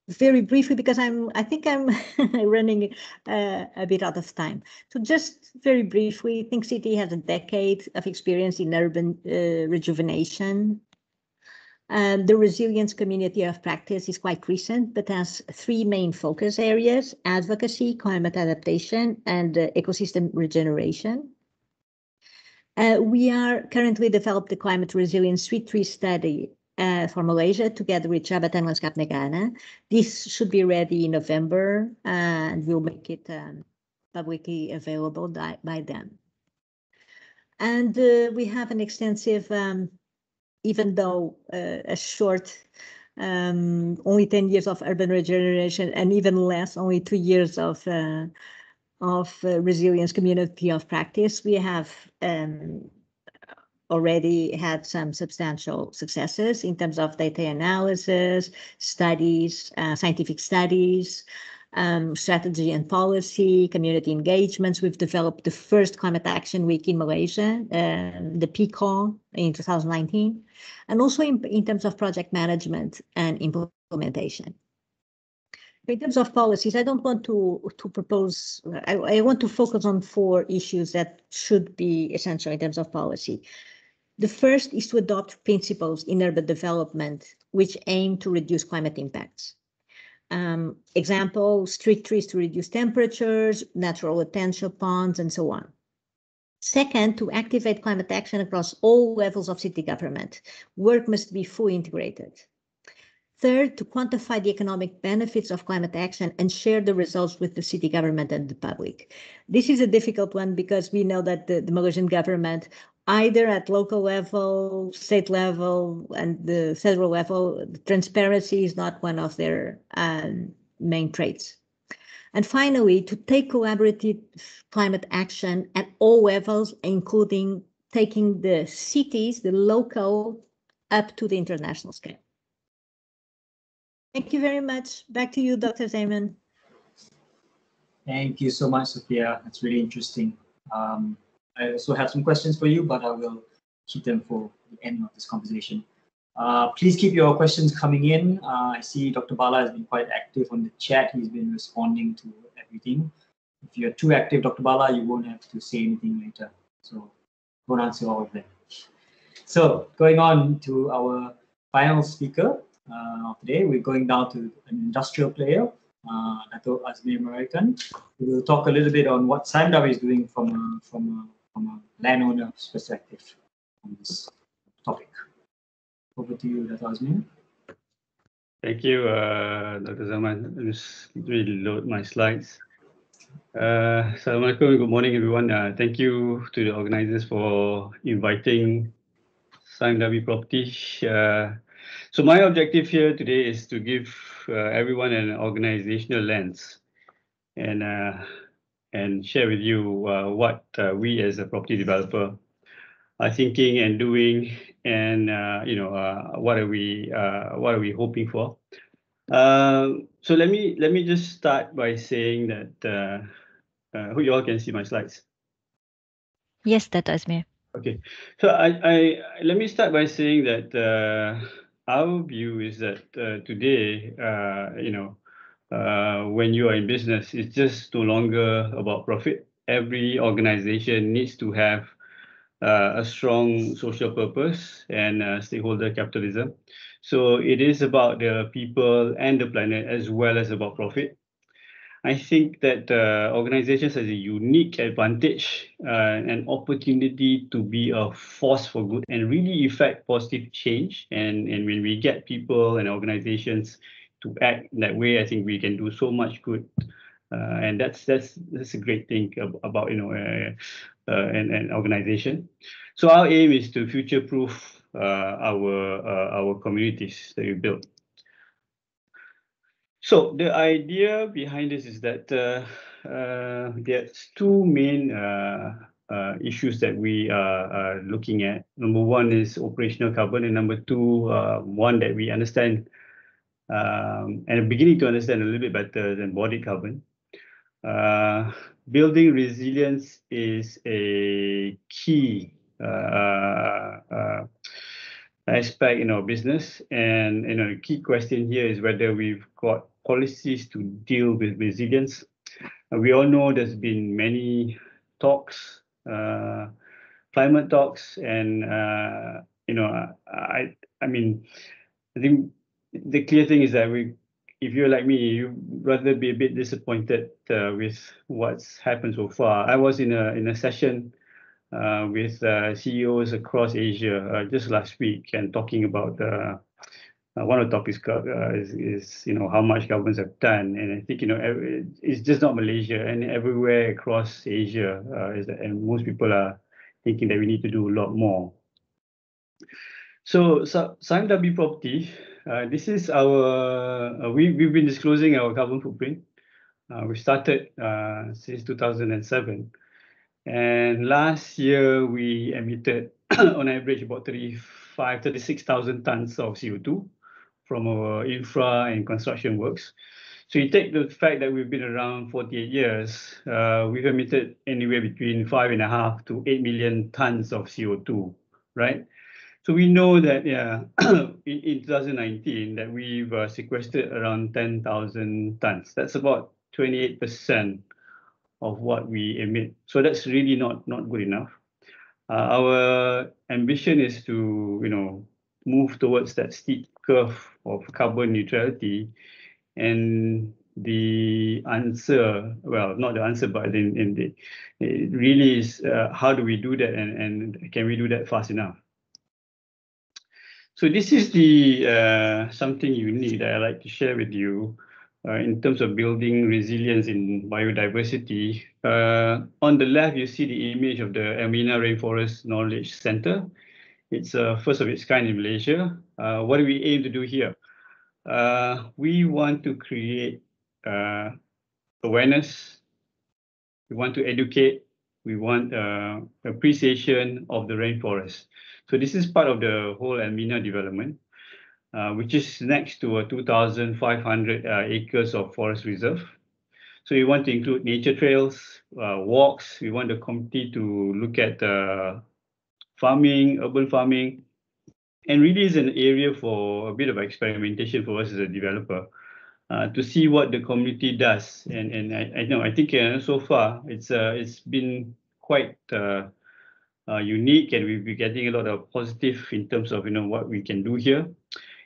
Very briefly, because I think I'm running a bit out of time. So just very briefly, Think City has a decade of experience in urban rejuvenation. The resilience community of practice is quite recent, but has three main focus areas: advocacy, climate adaptation, and ecosystem regeneration. We are currently developing the climate resilience sweet tree study for Malaysia together with Jabatan Lanskap Negara. This should be ready in November, and we'll make it publicly available by then. And we have an extensive even though a short, only 10 years of urban regeneration, and even less, only 2 years of resilience community of practice, we have already had some substantial successes in terms of data analysis, studies, scientific studies, strategy and policy, community engagements. We've developed the first climate action week in Malaysia, the PCAL in 2019, and also in terms of project management and implementation. In terms of policies, I don't want to propose, I want to focus on 4 issues that should be essential in terms of policy. The first is to adopt principles in urban development which aim to reduce climate impacts. Example, street trees to reduce temperatures, natural retention ponds, and so on. Second, to activate climate action across all levels of city government. Work must be fully integrated. Third, to quantify the economic benefits of climate action and share the results with the city government and the public. This is a difficult one because we know that the Malaysian government, either at local level, state level, and the federal level, transparency is not one of their main traits. And finally, to take collaborative climate action at all levels, including taking the cities, the local, up to the international scale. Thank you very much. Back to you, Dr. Dzaeman. Thank you so much, Sofia. That's really interesting. I also have some questions for you, but I will keep them for the end of this conversation. Please keep your questions coming in. I see Dr. Bala has been quite active on the chat. He's been responding to everything. If you're too active, Dr. Bala, you won't have to say anything later. So don't answer all of them. So going on to our final speaker of today, we're going down to an industrial player, Dato Azmir Merican. We will talk a little bit on what Sime Darby is doing from a landowner's perspective on this topic. Over to you, Dato Azmir. Thank you, Dr. Dzaeman. Let me just reload my slides. Assalamualaikum, good morning, everyone. Thank you to the organizers for inviting Sime Darby Property. So my objective here today is to give everyone an organizational lens and share with you what we as a property developer are thinking and doing, and what are we hoping for. So let me just start by saying that who you all can see my slides. Yes, Dato Azmir. Okay, so let me start by saying that our view is that today, when you are in business, it's just no longer about profit. Every organization needs to have a strong social purpose and stakeholder capitalism. So it is about the people and the planet as well as about profit. I think that organizations has a unique advantage, an opportunity to be a force for good and really effect positive change. And when we get people and organizations to act that way, I think we can do so much good. And that's a great thing about an organization. So our aim is to future-proof our communities that we build. So the idea behind this is that there's two main issues that we are looking at. Number one is operational carbon, and number two, one that we understand and are beginning to understand a little bit better than embodied carbon. Building resilience is a key aspect in our business, and the key question here is whether we've got policies to deal with resilience. We all know there's been many talks, climate talks, and I mean, I think the clear thing is that if you're like me, you'd rather be a bit disappointed with what's happened so far. I was in a session with CEOs across Asia just last week, and talking about one of the topics is how much governments have done, and I think it's just not Malaysia, and everywhere across Asia and most people are thinking that we need to do a lot more. So Sime Darby Property, this is our we've been disclosing our carbon footprint. We started since 2007. And last year, we emitted, on average, about 36,000 tons of CO2 from our infra and construction works. So you take the fact that we've been around 48 years, we've emitted anywhere between 5.5 to 8 million tons of CO2, right? So we know that, in 2019, that we've sequestered around 10,000 tons. That's about 28% of what we emit. So that's really not good enough. Our ambition is to move towards that steep curve of carbon neutrality, and the answer, well, not the answer, but it really is how do we do that, and can we do that fast enough? So this is the something unique that I like to share with you. In terms of building resilience in biodiversity. On the left, you see the image of the Elmina Rainforest Knowledge Center. It's first of its kind in Malaysia. What do we aim to do here? We want to create awareness. We want to educate. We want appreciation of the rainforest. So this is part of the whole Elmina development. Which is next to 2,500 acres of forest reserve. So we want to include nature trails, walks. We want the community to look at farming, urban farming, and really is an area for a bit of experimentation for us as a developer to see what the community does. And I think so far it's been quite unique, and we'll be getting a lot of positive in terms of what we can do here.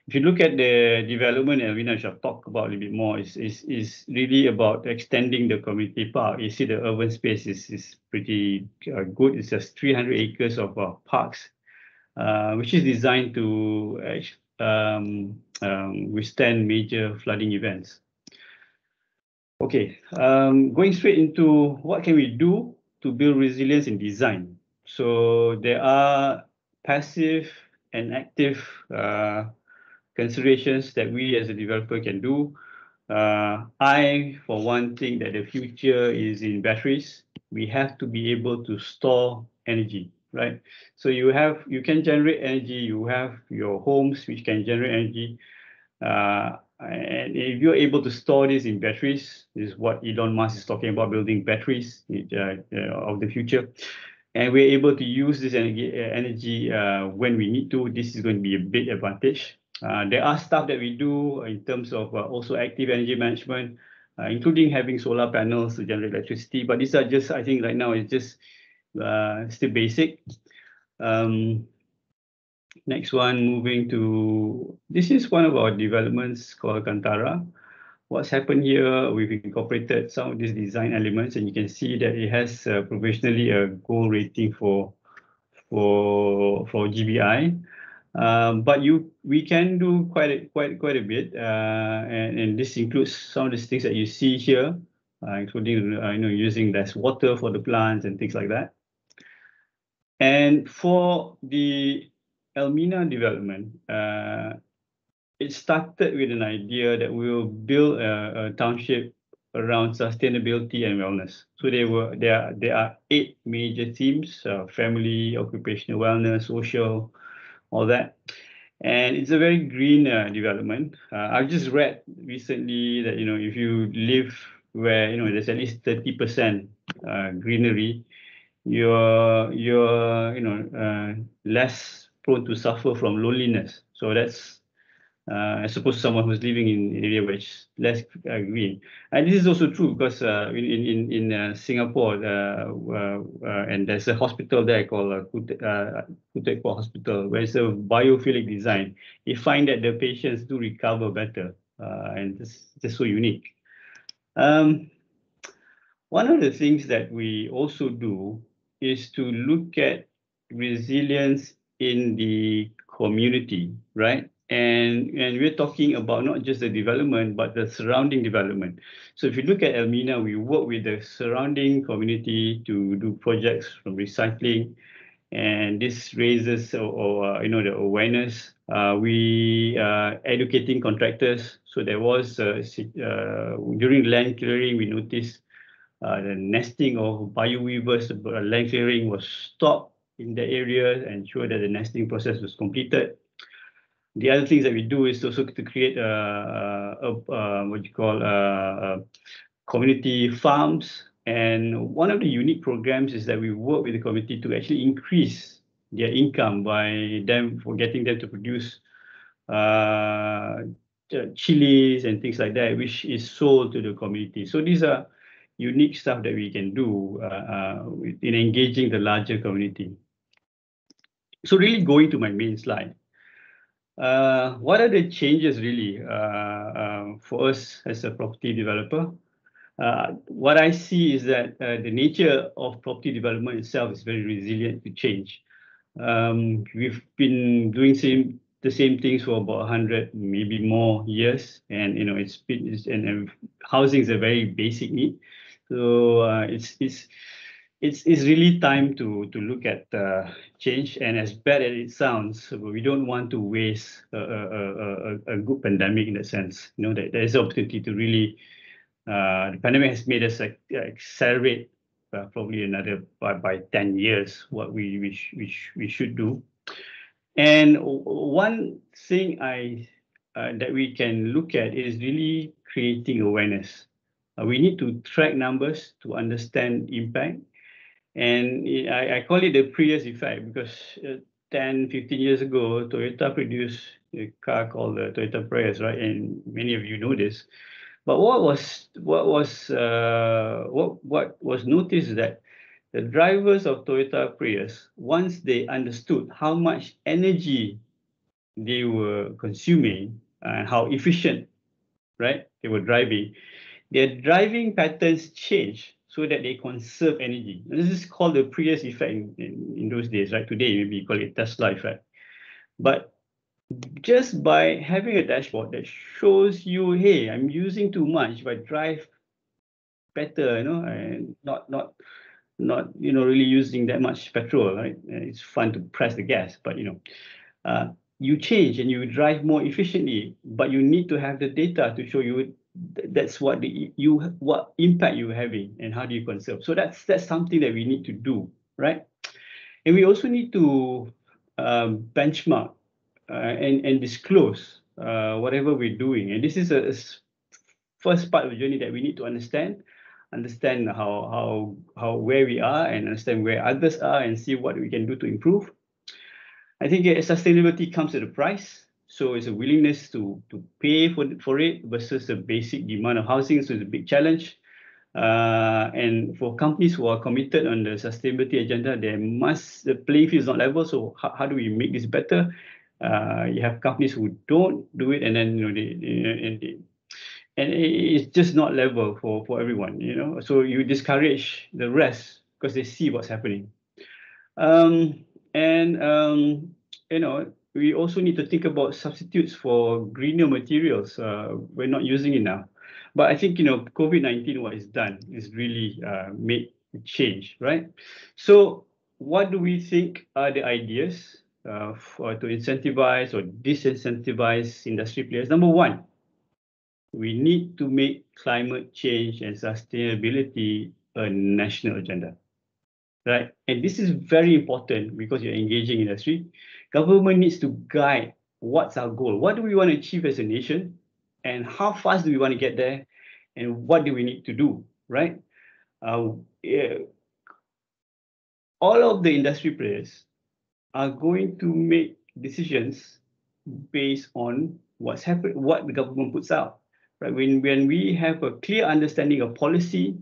If you look at the development, and we shall talk about a little bit more, is really about extending the community park. You see the urban space is pretty good. It's just 300 acres of parks, which is designed to withstand major flooding events. Okay, going straight into what can we do to build resilience in design. So there are passive and active considerations that we as a developer can do. I, for one, think that the future is in batteries. We have to be able to store energy, right? So you can generate energy. You have your homes which can generate energy, and if you're able to store this in batteries, this is what Elon Musk is talking about, building batteries of the future. And we're able to use this energy when we need to. This is going to be a big advantage. There are stuff that we do in terms of also active energy management, including having solar panels to generate electricity. But these are just, I think right now, it's just still basic. Next one, moving to, this is one of our developments called Kantara. What's happened here, we've incorporated some of these design elements, and you can see that it has provisionally a gold rating for GBI. But we can do quite a bit, and this includes some of the things that you see here, including using less water for the plants and things like that. And for the Elmina development, it started with an idea that we will build a township around sustainability and wellness. So there are 8 major themes: family, occupational wellness, social, all that. And it's a very green development. I've just read recently that, you know, if you live where, you know, there's at least 30% greenery, you're you know, less prone to suffer from loneliness. So that's I suppose someone who's living in an area which is less green. And this is also true because in Singapore, and there's a hospital there called Kutek Hospital, where it's a biophilic design. You find that the patients do recover better, and this is just so unique. One of the things that we also do is to look at resilience in the community, right? And we're talking about not just the development, but the surrounding development. So if you look at Elmina, we work with the surrounding community to do projects from recycling, and this raises you know, the awareness. We educating contractors. So there was during land clearing, we noticed the nesting of bioweavers, land clearing was stopped in the area and ensure that the nesting process was completed. The other things that we do is also to create what you call community farms. And one of the unique programs is that we work with the community to actually increase their income by getting them to produce chilies and things like that, which is sold to the community. So these are unique stuff that we can do in engaging the larger community. So really going to my main slide. What are the changes really for us as a property developer? What I see is that the nature of property development itself is very resilient to change. We've been doing the same things for about 100, maybe more years, and you know, and housing is a very basic need. So it's really time to look at change. And as bad as it sounds, we don't want to waste a good pandemic in that sense. You know, that there's an opportunity to really the pandemic has made us accelerate probably another by 10 years what we should do. And one thing that we can look at is really creating awareness. We need to track numbers to understand impact. And I call it the Prius effect because 10, 15 years ago, Toyota produced a car called the Toyota Prius, right? And many of you know this. But what was noticed is that the drivers of Toyota Prius, once they understood how much energy they were consuming and how efficient, right, they were driving, their driving patterns changed so that they conserve energy. And this is called the Prius effect in those days, right? Today, maybe you call it Tesla effect. But just by having a dashboard that shows you, hey, I'm using too much, if I drive better, you know, and not you know, really using that much petrol, right? It's fun to press the gas, but you know, you change and you drive more efficiently, but you need to have the data to show you that's what what impact you're having and how do you conserve. So that's something that we need to do, right? And we also need to benchmark and disclose whatever we're doing. And this is a first part of the journey that we need to understand how where we are and understand where others are and see what we can do to improve. I think sustainability comes at a price. So it's a willingness to pay for it versus the basic demand of housing. So it's a big challenge. And for companies who are committed on the sustainability agenda, the playing field is not level. So how do we make this better? You have companies who don't do it, and then you know and it's just not level for everyone, you know. So you discourage the rest because they see what's happening. You know, we also need to think about substitutes for greener materials. We're not using it now. But I think, you know, COVID-19, what it's done is really made a change, right? So what do we think are the ideas to incentivize or disincentivize industry players. Number one, we need to make climate change and sustainability a national agenda, right? And this is very important because you're engaging industry. Government needs to guide what's our goal. What do we want to achieve as a nation? And how fast do we want to get there? And what do we need to do, right? All of the industry players are going to make decisions based on what's happened, what the government puts out, right? When we have a clear understanding of policy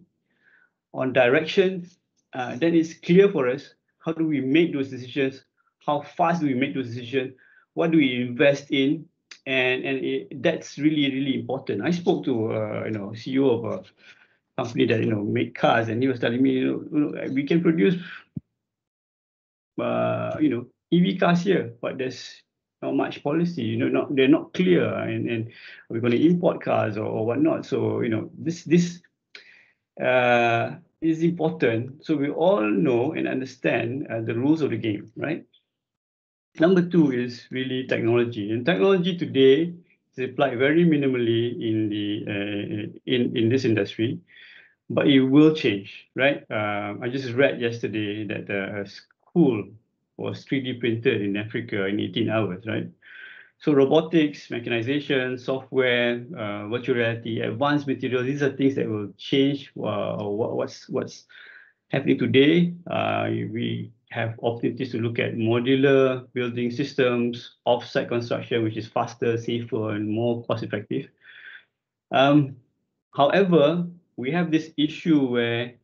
on direction, then it's clear for us how do we make those decisions, how fast do we make those decisions, what do we invest in, and that's really important. I spoke to CEO of a company that make cars, and he was telling me we can produce EV cars here, but there's not much policy. They're not clear, and we're going to import cars or whatnot. So this is important. So we all know and understand the rules of the game, right? Number two is really technology, and technology today is applied very minimally in the in this industry, but it will change, right? I just read yesterday that a school was 3D printed in Africa in 18 hours, right? So robotics, mechanization, software, virtual reality, advanced materials, these are things that will change what's happening today. We have opportunities to look at modular building systems, off-site construction, which is faster, safer, and more cost-effective. However, we have this issue where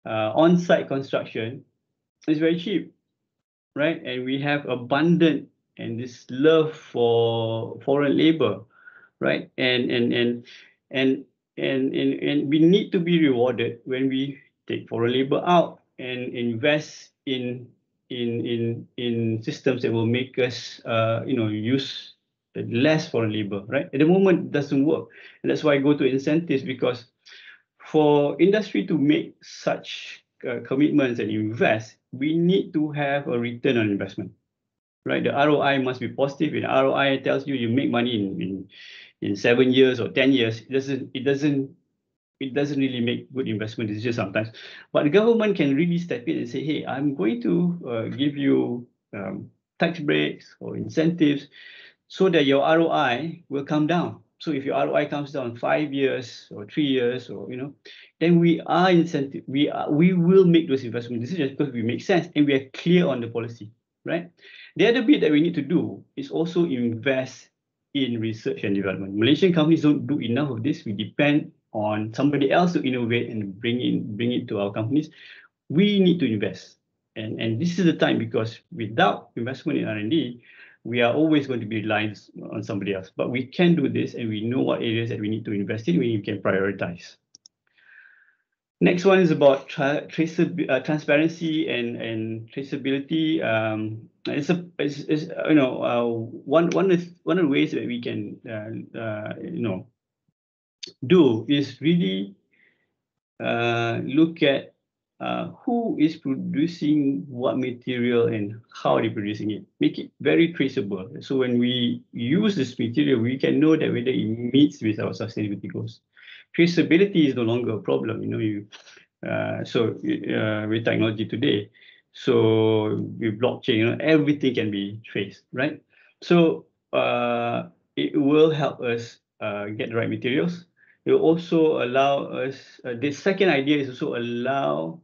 on-site construction is very cheap, right? And we have abundant and this love for foreign labor, right? And we need to be rewarded when we take foreign labor out and invest in systems that will make us use less foreign labor, right? At the moment, it doesn't work, and that's why I go to incentives, because for industry to make such commitments and invest, we need to have a return on investment, right? The ROI must be positive. And ROI tells you make money in 7 years or 10 years. It doesn't really make good investment decisions sometimes. But the government can really step in and say, hey, I'm going to give you tax breaks or incentives so that your ROI will come down. So if your ROI comes down 5 years or 3 years, or then we are incentive. We will make those investment decisions because we make sense and we are clear on the policy, right? The other bit that we need to do is also invest in research and development. Malaysian companies don't do enough of this. We depend on somebody else to innovate and bring it to our companies. We need to invest, and this is the time, because without investment in R&D, we are always going to be reliant on somebody else. But we can do this, and we know what areas that we need to invest in. We can prioritize. Next one is about transparency and traceability. One of the ways that we can do is really look at who is producing what material and how they're producing it. Make it very traceable. So when we use this material, we can know that whether it meets with our sustainability goals. Traceability is no longer a problem, with technology today. So with blockchain, everything can be traced, right? So it will help us get the right materials. It will also allow us, the second idea is also allow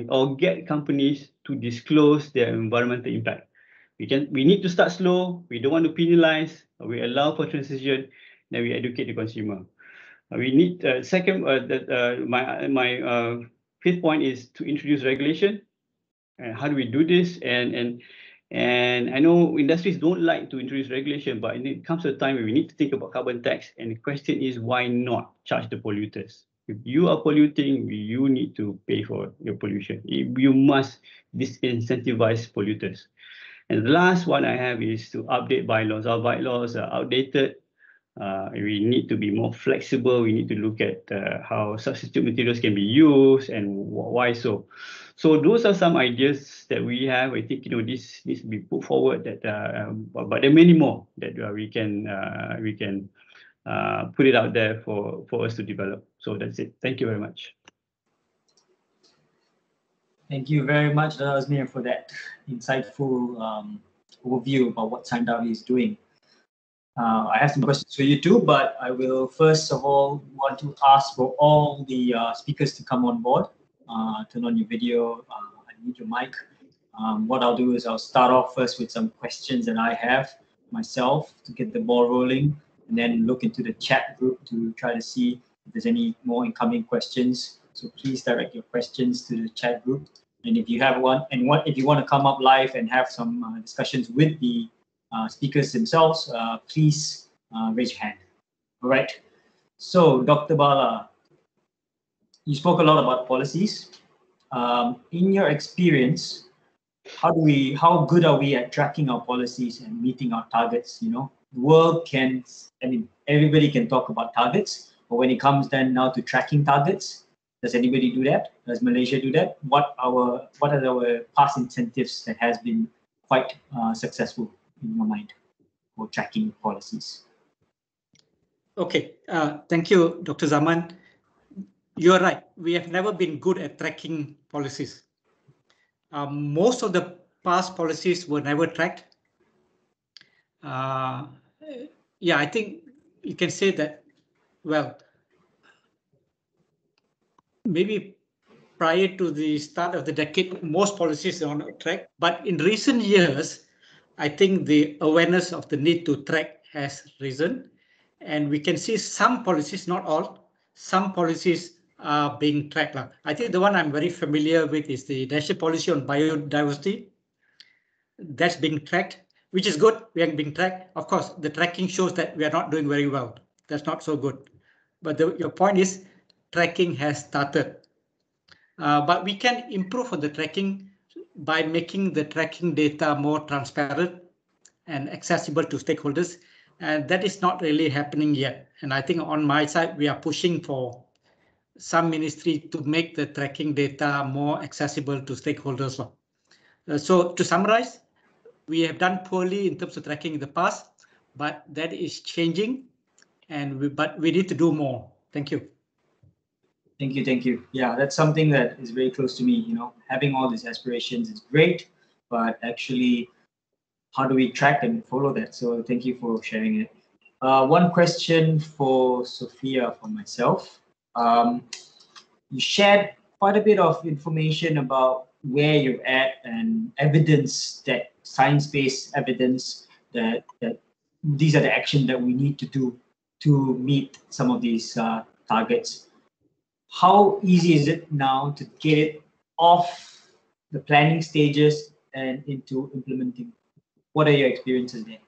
or get companies to disclose their environmental impact. We need to start slow. We don't want to penalize. We allow for transition. Then we educate the consumer. We need my fifth point is to introduce regulation. And how do we do this? And I know industries don't like to introduce regulation, but it comes to a time where we need to think about carbon tax. And the question is, why not charge the polluters? If you are polluting, you need to pay for your pollution. You must disincentivize polluters. And the last one I have is to update bylaws. Our bylaws are outdated. We need to be more flexible. We need to look at how substitute materials can be used and why so. So those are some ideas that we have. I think this needs to be put forward. That but there are many more that we can put it out there for us to develop. So that's it. Thank you very much. Thank you very much, Azmir, for that insightful overview about what Darby is doing. I have some questions for you too, but I will first of all want to ask for all the speakers to come on board. Turn on your video, unmute your mic. What I'll do is I'll start off first with some questions that I have myself to get the ball rolling, and then look into the chat group to try to see if there's any more incoming questions. So please direct your questions to the chat group. And if you have one, and if you want to come up live and have some discussions with the speakers themselves, please raise your hand. All right. So Dr. Bala, you spoke a lot about policies. In your experience, how good are we at tracking our policies and meeting our targets? The world everybody can talk about targets, but when it comes then now to tracking targets, does anybody do that? Does Malaysia do that? What are our past incentives that has been quite successful in your mind for tracking policies? Okay, thank you, Dr. Dzaeman. You're right. We have never been good at tracking policies. Most of the past policies were never tracked. Yeah, I think you can say that, well, maybe prior to the start of the decade, most policies are on track. But in recent years, I think the awareness of the need to track has risen. And we can see some policies, not all, some policies are being tracked. I think the one I'm very familiar with is the National Policy on Biodiversity. That's being tracked, which is good. We are being tracked. Of course, the tracking shows that we are not doing very well. That's not so good. But your point is tracking has started. But we can improve on the tracking by making the tracking data more transparent and accessible to stakeholders. And that is not really happening yet. And I think on my side, we are pushing for some ministry to make the tracking data more accessible to stakeholders. So to summarize, we have done poorly in terms of tracking in the past, but that is changing, but we need to do more. Thank you. Thank you. Yeah, that's something that is very close to me. Having all these aspirations is great, but actually, how do we track and follow that? So thank you for sharing it. One question for Sofia, for myself. You shared quite a bit of information about where you're at and evidence, that science-based evidence that these are the actions that we need to do to meet some of these targets. How easy is it now to get it off the planning stages and into implementing? What are your experiences there?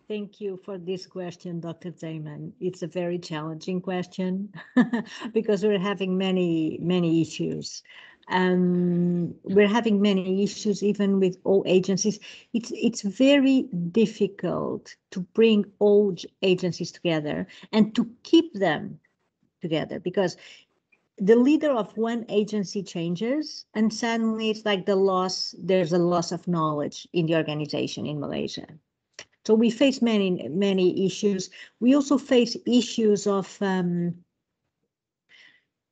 Thank you for this question, Dr. Dzaeman. It's a very challenging question because we're having many issues. We're having many issues even with all agencies. It's very difficult to bring all agencies together and to keep them together, because the leader of one agency changes and suddenly it's like there's a loss of knowledge in the organization in Malaysia. So we face many issues. We also face issues of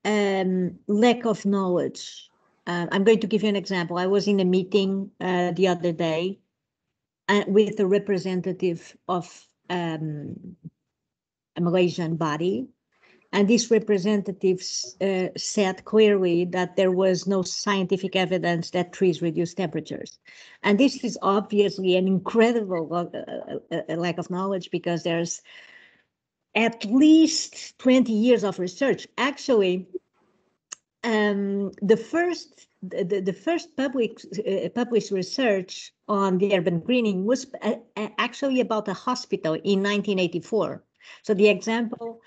lack of knowledge. I'm going to give you an example. I was in a meeting the other day with a representative of a Malaysian body. And this representative said clearly that there was no scientific evidence that trees reduce temperatures. And this is obviously an incredible lack of knowledge, because there's at least 20 years of research. Actually, the first published research on the urban greening was actually about a hospital in 1984. So the example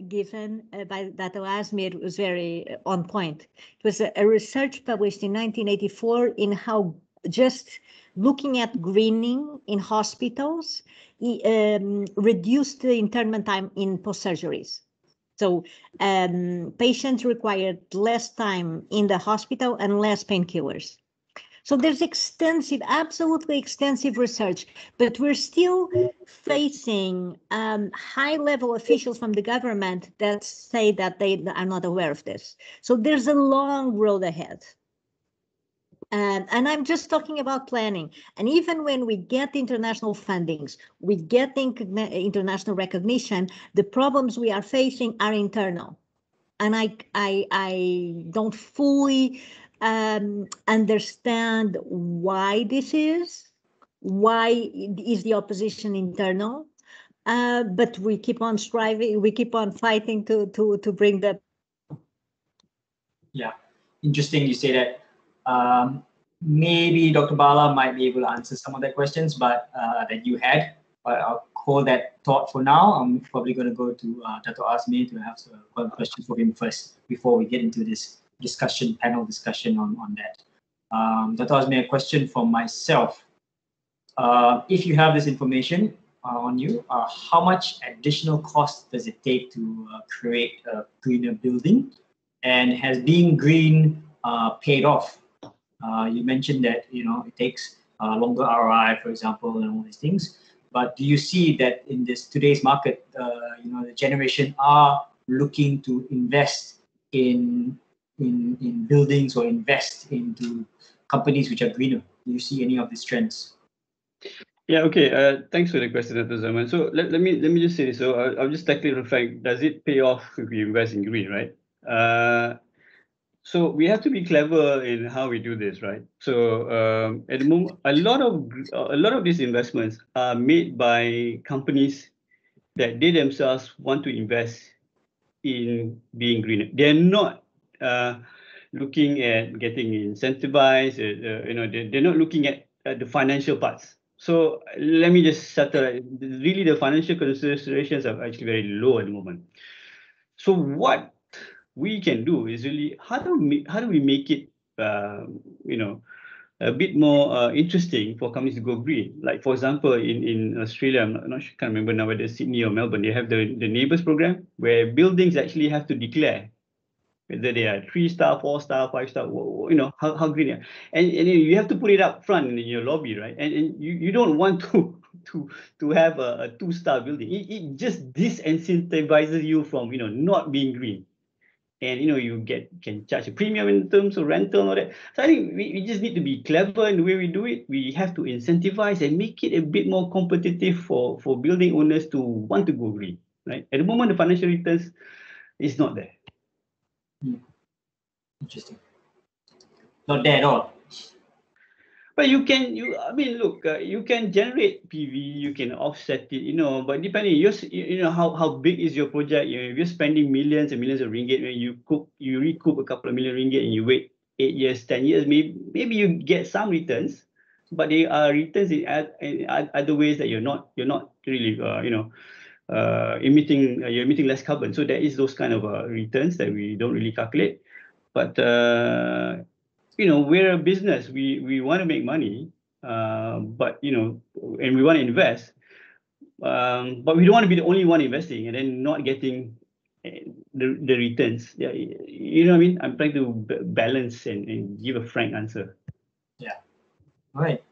given by Dato Azmir was very on point. It was a research published in 1984 in how just looking at greening in hospitals reduced the internment time in post-surgeries. So patients required less time in the hospital and less painkillers. So there's extensive, absolutely extensive research, but we're still facing high-level officials from the government that say that they are not aware of this. So there's a long road ahead. And I'm just talking about planning. And even when we get international fundings, we get international recognition, the problems we are facing are internal. And I don't fully understand why this is. Why is the opposition internal? But we keep on striving, we keep on fighting to bring that. Yeah, interesting you say that. Maybe Dr. Bala might be able to answer some of the questions, but that you had. But I'll hold that thought for now. I'm probably going to go to Dato Azmir to have a question for him first before we get into this discussion, panel discussion on that. Dato Azmir, a question from myself. If you have this information on you, how much additional cost does it take to create a greener building? And has being green paid off? You mentioned that it takes longer ROI, for example, and all these things. But do you see that in today's market, the generation are looking to invest in buildings or invest into companies which are greener? Do you see any of these trends? Yeah, okay. Thanks for the question, Dr. Dzaeman. So let me just say this. So I'll just tackle the fact, does it pay off if we invest in green, right? So we have to be clever in how we do this, right? So at the moment, a lot of these investments are made by companies that they themselves want to invest in being greener. They're not looking at getting incentivized. They're not looking at the financial parts. So let me just settle. Really, the financial considerations are actually very low at the moment. So what we can do is really how do we make it a bit more interesting for companies to go green. Like for example, in Australia, I'm not sure, can't remember now whether Sydney or Melbourne, they have the neighbours program where buildings actually have to declare whether they are 3-star, 4-star, 5-star, how green they are. And you have to put it up front in your lobby, right? And you don't want to have a 2-star building. It just disincentivizes you from not being green. And you can charge a premium in terms of rental and all that. So I think we just need to be clever in the way we do it. We have to incentivize and make it a bit more competitive for building owners to want to go green, right? At the moment, the financial returns is not there. Interesting. Not there at all. But you can generate PV, you can offset it, but depending, how big is your project? If you're spending millions and millions of ringgit, when you recoup a couple of million ringgit and you wait 8 years, 10 years, maybe you get some returns, but they are returns in other ways that you're not really, you're emitting less carbon. So there is those kind of returns that we don't really calculate, but we're a business. We want to make money, but and we want to invest, but we don't want to be the only one investing and then not getting the returns. Yeah, you know what I mean. I'm trying to balance and give a frank answer. Yeah. All right.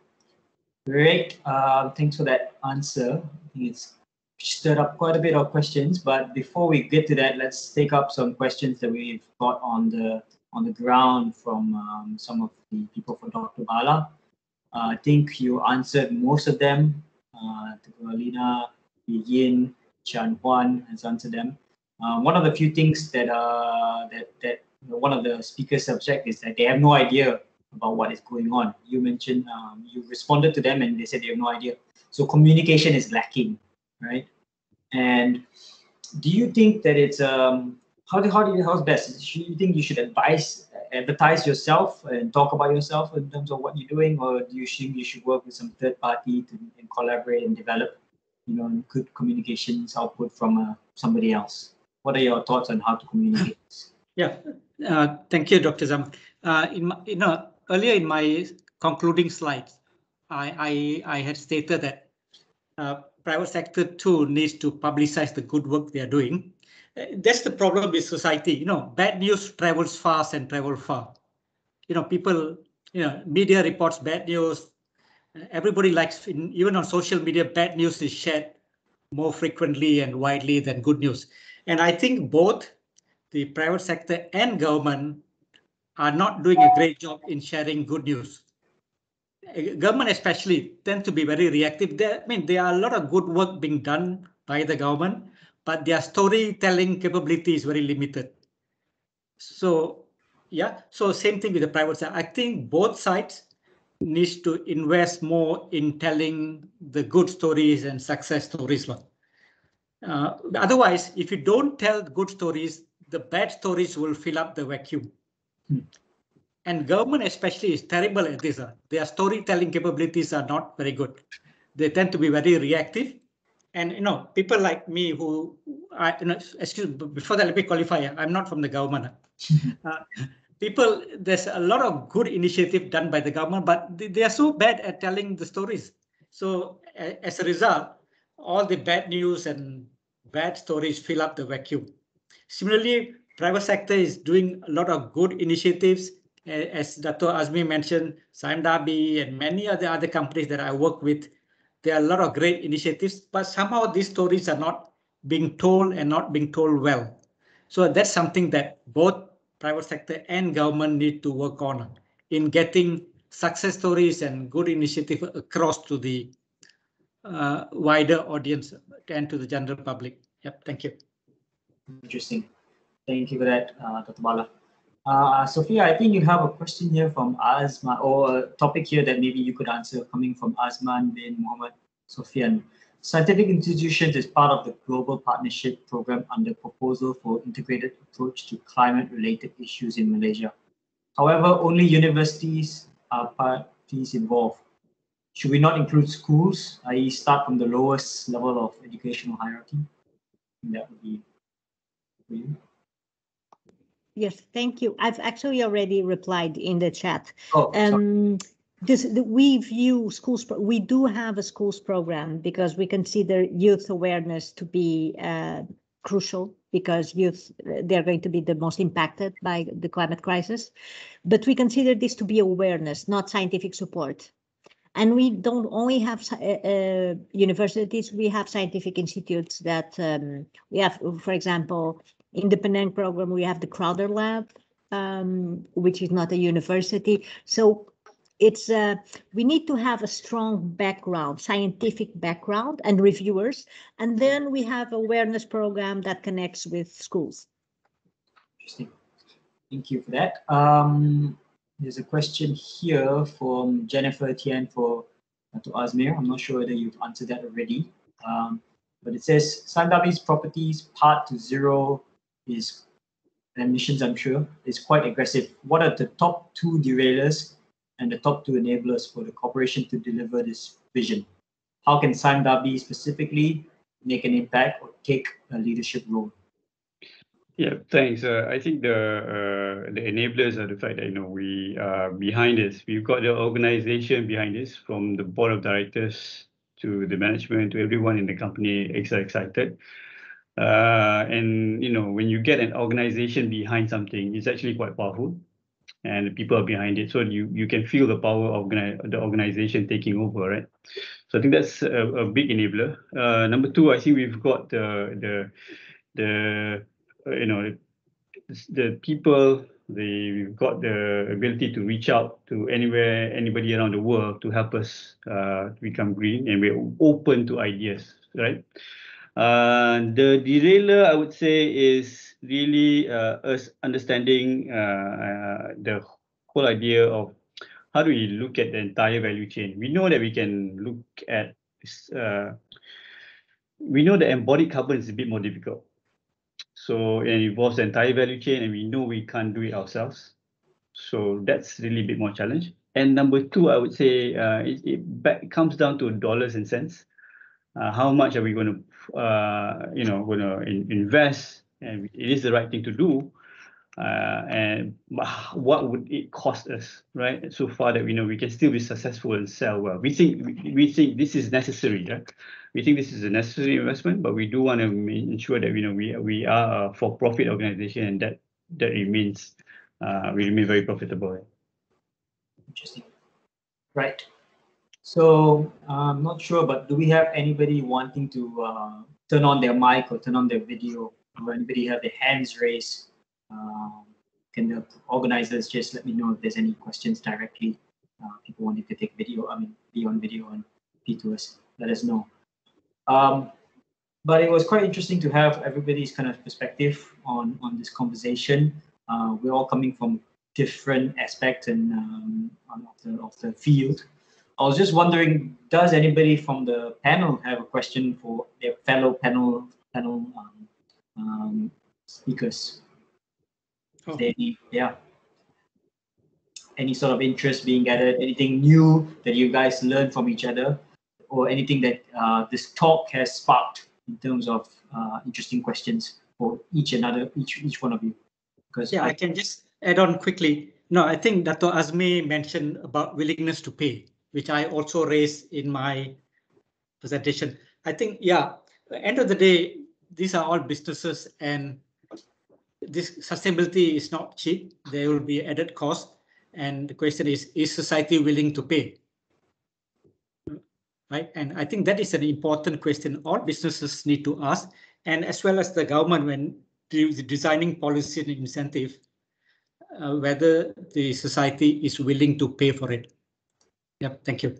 Great. Thanks for that answer. I think it's stirred up quite a bit of questions. But before we get to that, let's take up some questions that we've got on the ground from some of the people for Dr. Bala. I think you answered most of them. Alina, Yin, Chan Huan has answered them. One of the few things that one of the speakers subject is that they have no idea about what is going on. You mentioned you responded to them and they said they have no idea. So communication is lacking, right? And do you think that it's how's best? Do you think you should advertise yourself and talk about yourself in terms of what you're doing, or do you think you should work with some third party and collaborate and develop, good communications output from somebody else? What are your thoughts on how to communicate? Yeah, thank you, Dr. Zam. Earlier in my concluding slides, I had stated that private sector too needs to publicize the good work they are doing. That's the problem with society. Bad news travels fast and travel far. People, media reports bad news. Everybody likes, even on social media, bad news is shared more frequently and widely than good news. And I think both the private sector and government are not doing a great job in sharing good news. Government especially tend to be very reactive. There are a lot of good work being done by the government, but their storytelling capability is very limited. So yeah, so same thing with the private side. I think both sides needs to invest more in telling the good stories and success stories. Otherwise, if you don't tell good stories, the bad stories will fill up the vacuum. And government especially is terrible at this. Their storytelling capabilities are not very good. They tend to be very reactive. And people like me who, excuse me, before that, let me qualify. I'm not from the government. There's a lot of good initiative done by the government, but they are so bad at telling the stories. So as a result, all the bad news and bad stories fill up the vacuum. Similarly, private sector is doing a lot of good initiatives. As Dato Azmir mentioned, Sime Darby and many other companies that I work with, there are a lot of great initiatives, but somehow these stories are not being told and not being told well. So that's something that both private sector and government need to work on in getting success stories and good initiative across to the wider audience and to the general public. Yep, thank you. Interesting. Thank you for that, Dr. Bala. Sofia, I think you have a question here from Azman, or a topic here that maybe you could answer, coming from Azman bin Muhammad Sofian. Scientific institutions is part of the Global Partnership Program under Proposal for Integrated Approach to Climate-Related Issues in Malaysia. However, only universities are parties involved. Should we not include schools, i.e. start from the lowest level of educational hierarchy? That would be for you. Yes, thank you. I've actually already replied in the chat. Oh, we view schools, we do have a schools program because we consider youth awareness to be crucial, because youth, they're going to be the most impacted by the climate crisis. But we consider this to be awareness, not scientific support. And we don't only have universities, we have scientific institutes that we have, for example, in the Penang program, we have the Crowder Lab, which is not a university. So it's we need to have a strong background, scientific background and reviewers. And then we have awareness program that connects with schools. Interesting. Thank you for that. There's a question here from Jennifer Tian for Dato Azmir. I'm not sure whether you've answered that already. But it says, Sandabi's properties part to zero is emissions, I'm sure, is quite aggressive. What are the top 2 derailers and the top 2 enablers for the corporation to deliver this vision? How can Darby specifically make an impact or take a leadership role? Yeah, thanks. I think the enablers are the fact that we are behind this. We've got the organization behind this, from the board of directors to the management to everyone in the company excited. And when you get an organization behind something, it's actually quite powerful, and the people are behind it. So you can feel the power of the organization taking over, right? So I think that's a big enabler. Number 2, I think we've got the people. We've got the ability to reach out to anybody around the world to help us become green, and we're open to ideas, right? The derailer, I would say, is really us understanding the whole idea of how do we look at the entire value chain. We know that we can look at, we know that embodied carbon is a bit more difficult. So it involves the entire value chain, and we know we can't do it ourselves. So that's really a bit more challenge. And number 2, I would say it comes down to dollars and cents. How much are we going to, invest? And it is the right thing to do, and what would it cost us, right? So far that we know we can still be successful and sell well. We think this is necessary. Right? We think this is a necessary investment, but we do want to ensure that we are a for-profit organization, and that remains we remain very profitable. Interesting. Right. So I'm not sure, but do we have anybody wanting to turn on their mic or turn on their video, or anybody have their hands raised? Can the organizers just let me know if there's any questions directly? People wanting to take video, be on video and be to us, let us know. But it was quite interesting to have everybody's kind of perspective on this conversation. We're all coming from different aspects and of the field. I was just wondering, does anybody from the panel have a question for their fellow panel speakers? Oh. Any sort of interest being gathered, anything new that you guys learned from each other, or anything that this talk has sparked in terms of interesting questions for each one of you? Because yeah, I can just add on quickly. No, I think Dato Azmir mentioned about willingness to pay, which I also raised in my presentation. I think, yeah, at the end of the day, these are all businesses, and this sustainability is not cheap. There will be added cost. And the question is society willing to pay? Right? And I think that is an important question all businesses need to ask, and as well as the government when designing policy and incentive, whether the society is willing to pay for it. Yep, thank you.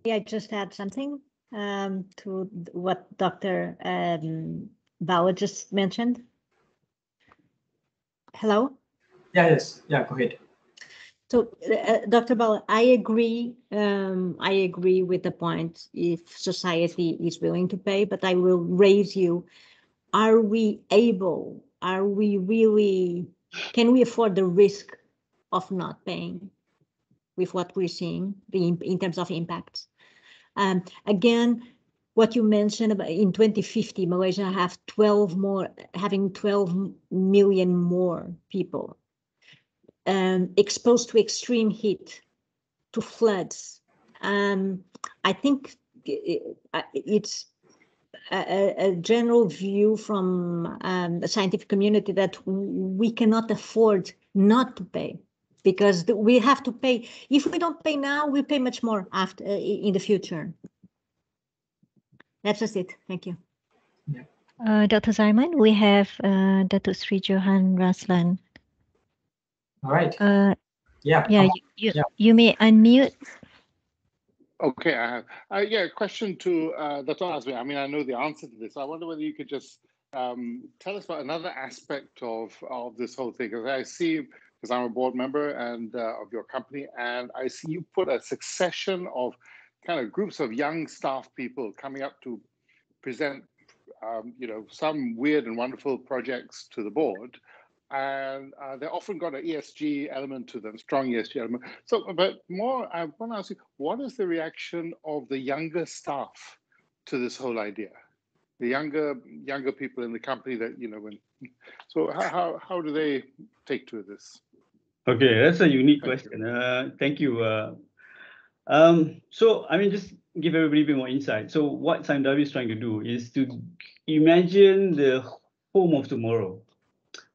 Yeah, I just add something to what Dr. Bauer just mentioned. Hello? Yes, yeah, go ahead. So, Dr. Bauer, I agree with the point if society is willing to pay, but I will raise you, can we afford the risk of not paying with what we're seeing in terms of impacts? Again, what you mentioned about in 2050, Malaysia having 12 million more people exposed to extreme heat, to floods. I think it's a general view from the scientific community that we cannot afford not to pay, because we have to pay. If we don't pay now, we pay much more after in the future. That's just it. Thank you. Yeah. Dr. Dzaeman, we have Dato Sri Johan Raslan. All right. Yeah, you may unmute. Okay, I have. Yeah, question to Dato Azmir. I mean, I know the answer to this. I wonder whether you could just tell us about another aspect of this whole thing. Because I see, because I'm a board member and of your company, and I see you put a succession of kind of groups of young staff people coming up to present, some weird and wonderful projects to the board. And they often got an ESG element to them, strong ESG element. So, but more, I want to ask you, what is the reaction of the younger staff to this whole idea? The younger people in the company that, so how do they take to this? Okay, that's a unique question. Thank you. So, I mean, just give everybody a bit more insight. So what Sime Darby is trying to do is to imagine the home of tomorrow.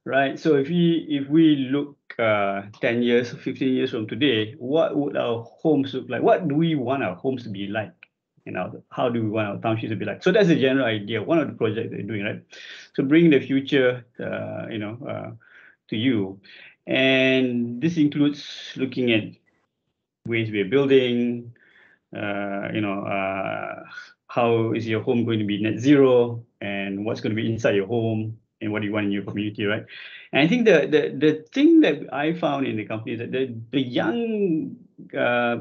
Right. So if we look 10 years, 15 years from today, what would our homes look like? What do we want our homes to be like? How do we want our townships to be like? So that's a general idea. One of the projects they're doing, right? So bring the future, to you, and this includes looking at ways we're building. How is your home going to be net zero, and what's going to be inside your home, and what do you want in your community, right? And I think the thing that I found in the company is that the young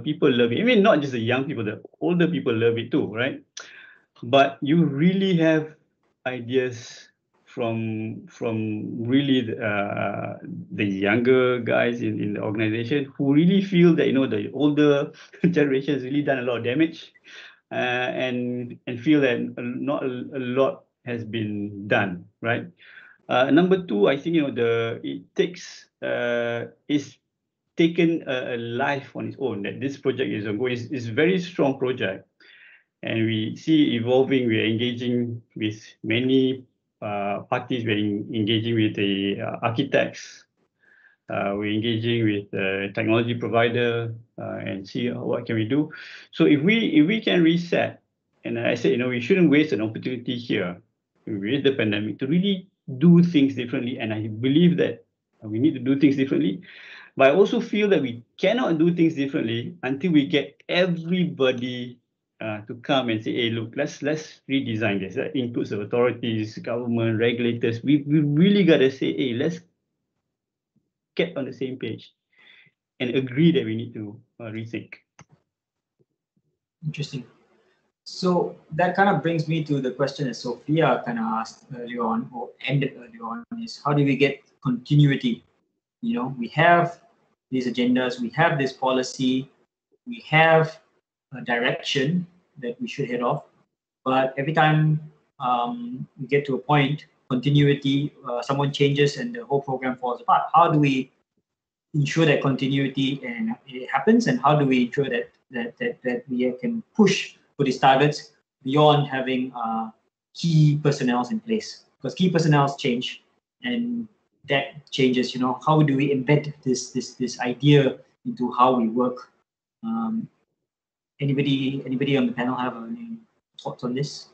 people love it. I mean, not just the young people, the older people love it too, right? But you really have ideas from really the younger guys in the organization who really feel that the older generation has really done a lot of damage, and feel that not a lot has been done, right? Number two, I think it's taken a life on its own. That this project is ongoing. It's a very strong project, and we see evolving. We are engaging with many parties. We're engaging with the architects. We're engaging with the technology provider and see what can we do. So if we can reset, and I said, we shouldn't waste an opportunity here with the pandemic to really do things differently. And I believe that we need to do things differently. But I also feel that we cannot do things differently until we get everybody to come and say, hey, look, let's redesign this. That includes the authorities, government, regulators. We really got to say, hey, let's get on the same page and agree that we need to rethink. Interesting. So that kind of brings me to the question that Sofia kind of asked earlier on, or ended earlier on, is how do we get continuity? We have these agendas, we have this policy, we have a direction that we should head off, but every time we get to a point, continuity, someone changes and the whole program falls apart. How do we ensure that continuity and it happens, and how do we ensure that we can push for these targets beyond having key personnel in place? Because key personnel change, and that changes. How do we embed this idea into how we work? Anybody on the panel have any thoughts on this?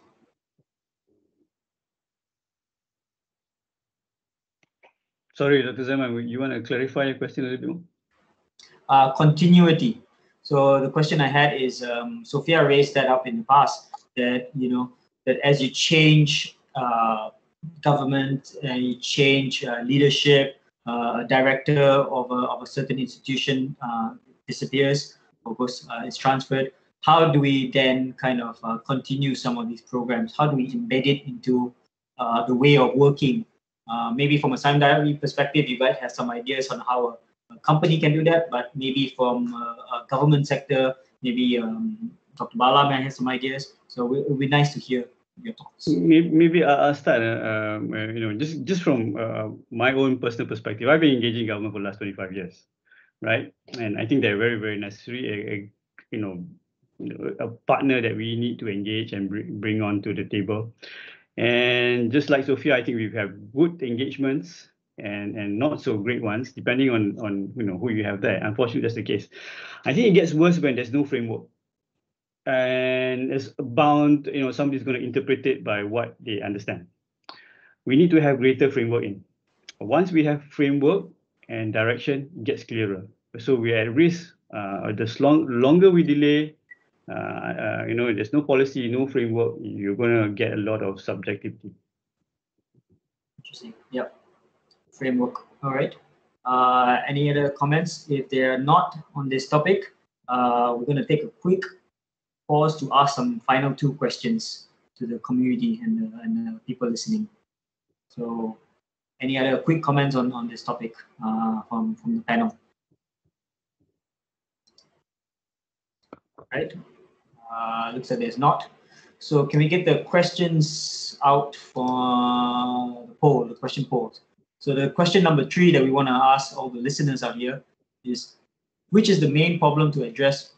Sorry, Dr. Dzaeman, you want to clarify your question a little bit more? Continuity. So the question I had is, Sofia raised that up in the past, that that as you change government and you change leadership, a director of a certain institution disappears or goes is transferred. How do we then kind of continue some of these programs? How do we embed it into the way of working? Maybe from a Sime Darby perspective, you guys have some ideas on how a company can do that, but maybe from a government sector, maybe Dr. Bala may have some ideas. So it would be nice to hear your thoughts. Maybe I'll start. Just from my own personal perspective, I've been engaging government for the last 25 years, right? And I think they're very, very necessary. A partner that we need to engage and bring on to the table. And just like Sofia, I think we have good engagements and not so great ones, depending on who you have there. Unfortunately, that's the case. I think it gets worse when there's no framework. And it's bound, somebody's going to interpret it by what they understand. We need to have greater framework in. Once we have framework and direction, it gets clearer. So we are at risk. The longer we delay, there's no policy, no framework, you're going to get a lot of subjectivity. Interesting. Yep. Framework. All right. Any other comments? If they're not on this topic, we're going to take a quick pause to ask some final two questions to the community and the people listening. So any other quick comments on this topic from the panel? Right. Looks like there's not. So can we get the questions out for the poll, the question poll? So the question number 3 that we want to ask all the listeners out here is, which is the main problem to address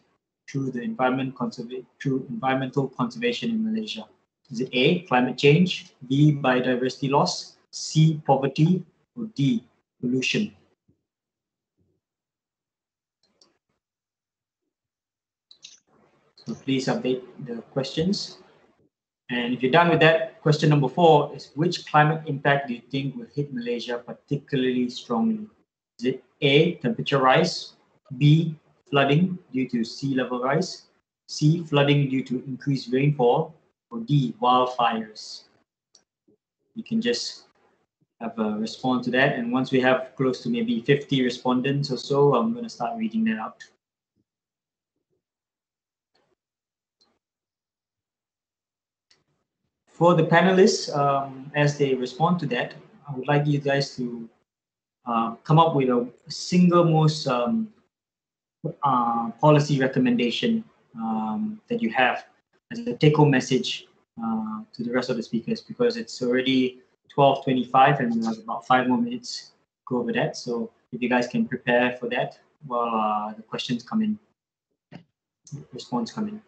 through environmental conservation in Malaysia? Is it A, climate change, B, biodiversity loss, C, poverty, or D, pollution? So please update the questions. And if you're done with that, question number 4 is, which climate impact do you think will hit Malaysia particularly strongly? Is it A, temperature rise, B, flooding due to sea level rise, C, flooding due to increased rainfall, or D, wildfires? You can just have a response to that. And once we have close to maybe 50 respondents or so, I'm going to start reading that out. For the panelists, as they respond to that, I would like you guys to come up with a single most policy recommendation that you have as a take-home message to the rest of the speakers, because it's already 12:25, and we have about 5 more minutes to go over that. So if you guys can prepare for that while the questions come in, response come in.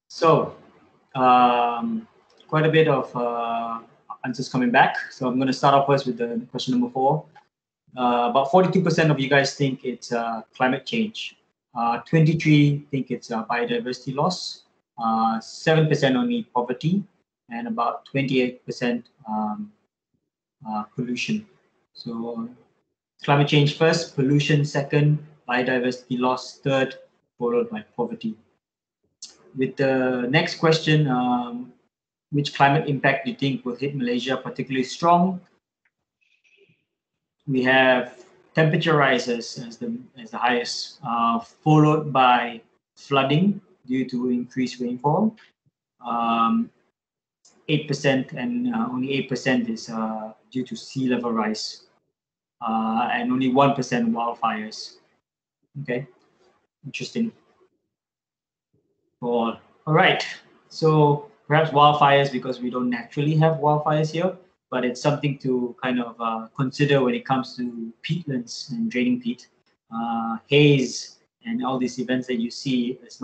So quite a bit of answers coming back. So I'm going to start off first with the question number 4. About 42% of you guys think it's climate change. 23 think it's biodiversity loss. 7% only poverty, and about 28% pollution. So climate change first, pollution second, biodiversity loss third, followed by poverty. With the next question, which climate impact do you think will hit Malaysia particularly strong? We have temperature rises as the highest, followed by flooding due to increased rainfall. 8%, and only 8% is due to sea level rise, and only 1% wildfires. Okay, interesting. All right, so perhaps wildfires because we don't naturally have wildfires here, but it's something to kind of consider when it comes to peatlands and draining peat. Haze and all these events that you see, it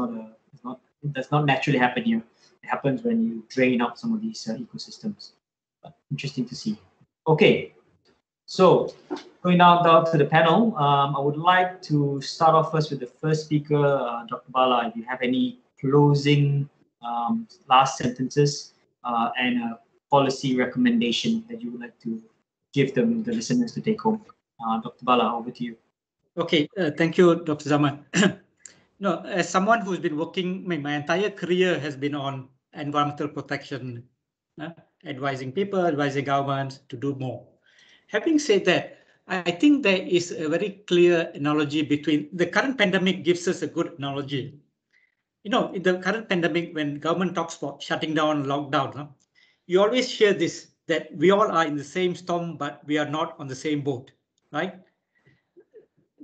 does not naturally happen here. It happens when you drain out some of these ecosystems. But interesting to see. Okay, so going now down to the panel, I would like to start off first with the first speaker, Dr. Bala. If you have any closing last sentences and a policy recommendation that you would like to give the listeners to take home. Dr. Bala, over to you. Okay, thank you, Dr. Dzaeman. No, as someone who's been working, my entire career has been on environmental protection, advising people, advising governments to do more. Having said that, I think there is a very clear analogy between the current pandemic gives us a good analogy. You know, in the current pandemic, when government talks about shutting down, lockdown, you always hear this, that we all are in the same storm, but we are not on the same boat, right?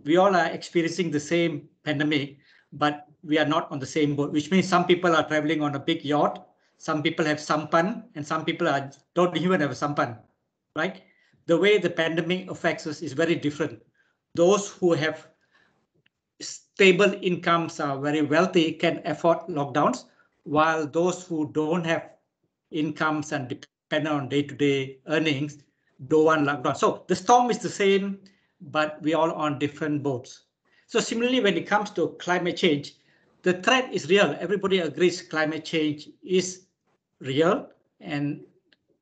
We all are experiencing the same pandemic, but we are not on the same boat, which means some people are traveling on a big yacht, some people have sampan, and some people don't even have a sampan, right? The way the pandemic affects us is very different. Those who have stable incomes, are very wealthy, can afford lockdowns, while those who don't have incomes and depend on day-to-day earnings don't want lockdown. So the storm is the same, but we all on different boats. So similarly, when it comes to climate change, the threat is real. Everybody agrees climate change is real and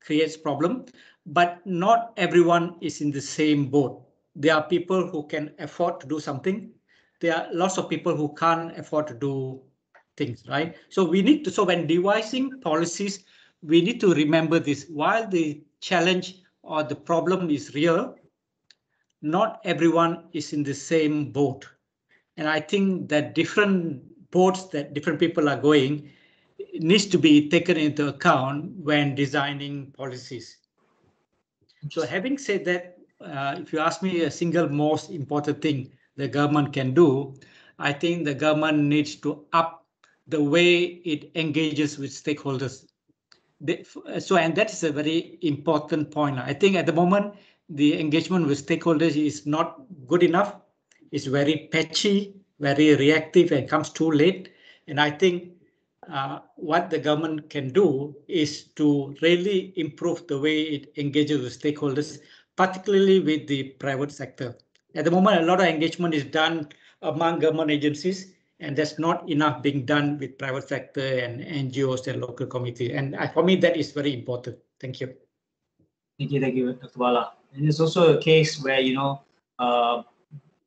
creates problem, but not everyone is in the same boat. There are people who can afford to do something. There are lots of people who can't afford to do things, right? So we need to, so when devising policies, we need to remember this. While the challenge or the problem is real, not everyone is in the same boat. And I think that different boats that different people are going needs to be taken into account when designing policies. So having said that, if you ask me a single most important thing the government can do, I think the government needs to up the way it engages with stakeholders. And that is a very important point. I think at the moment, the engagement with stakeholders is not good enough. It's very patchy, very reactive, and comes too late. And I think what the government can do is to really improve the way it engages with stakeholders, particularly with the private sector. At the moment, a lot of engagement is done among government agencies, and there's not enough being done with private sector and NGOs and local communities. And for me, that is very important. Thank you. Thank you, Dr. Bala. And it's also a case where, you know,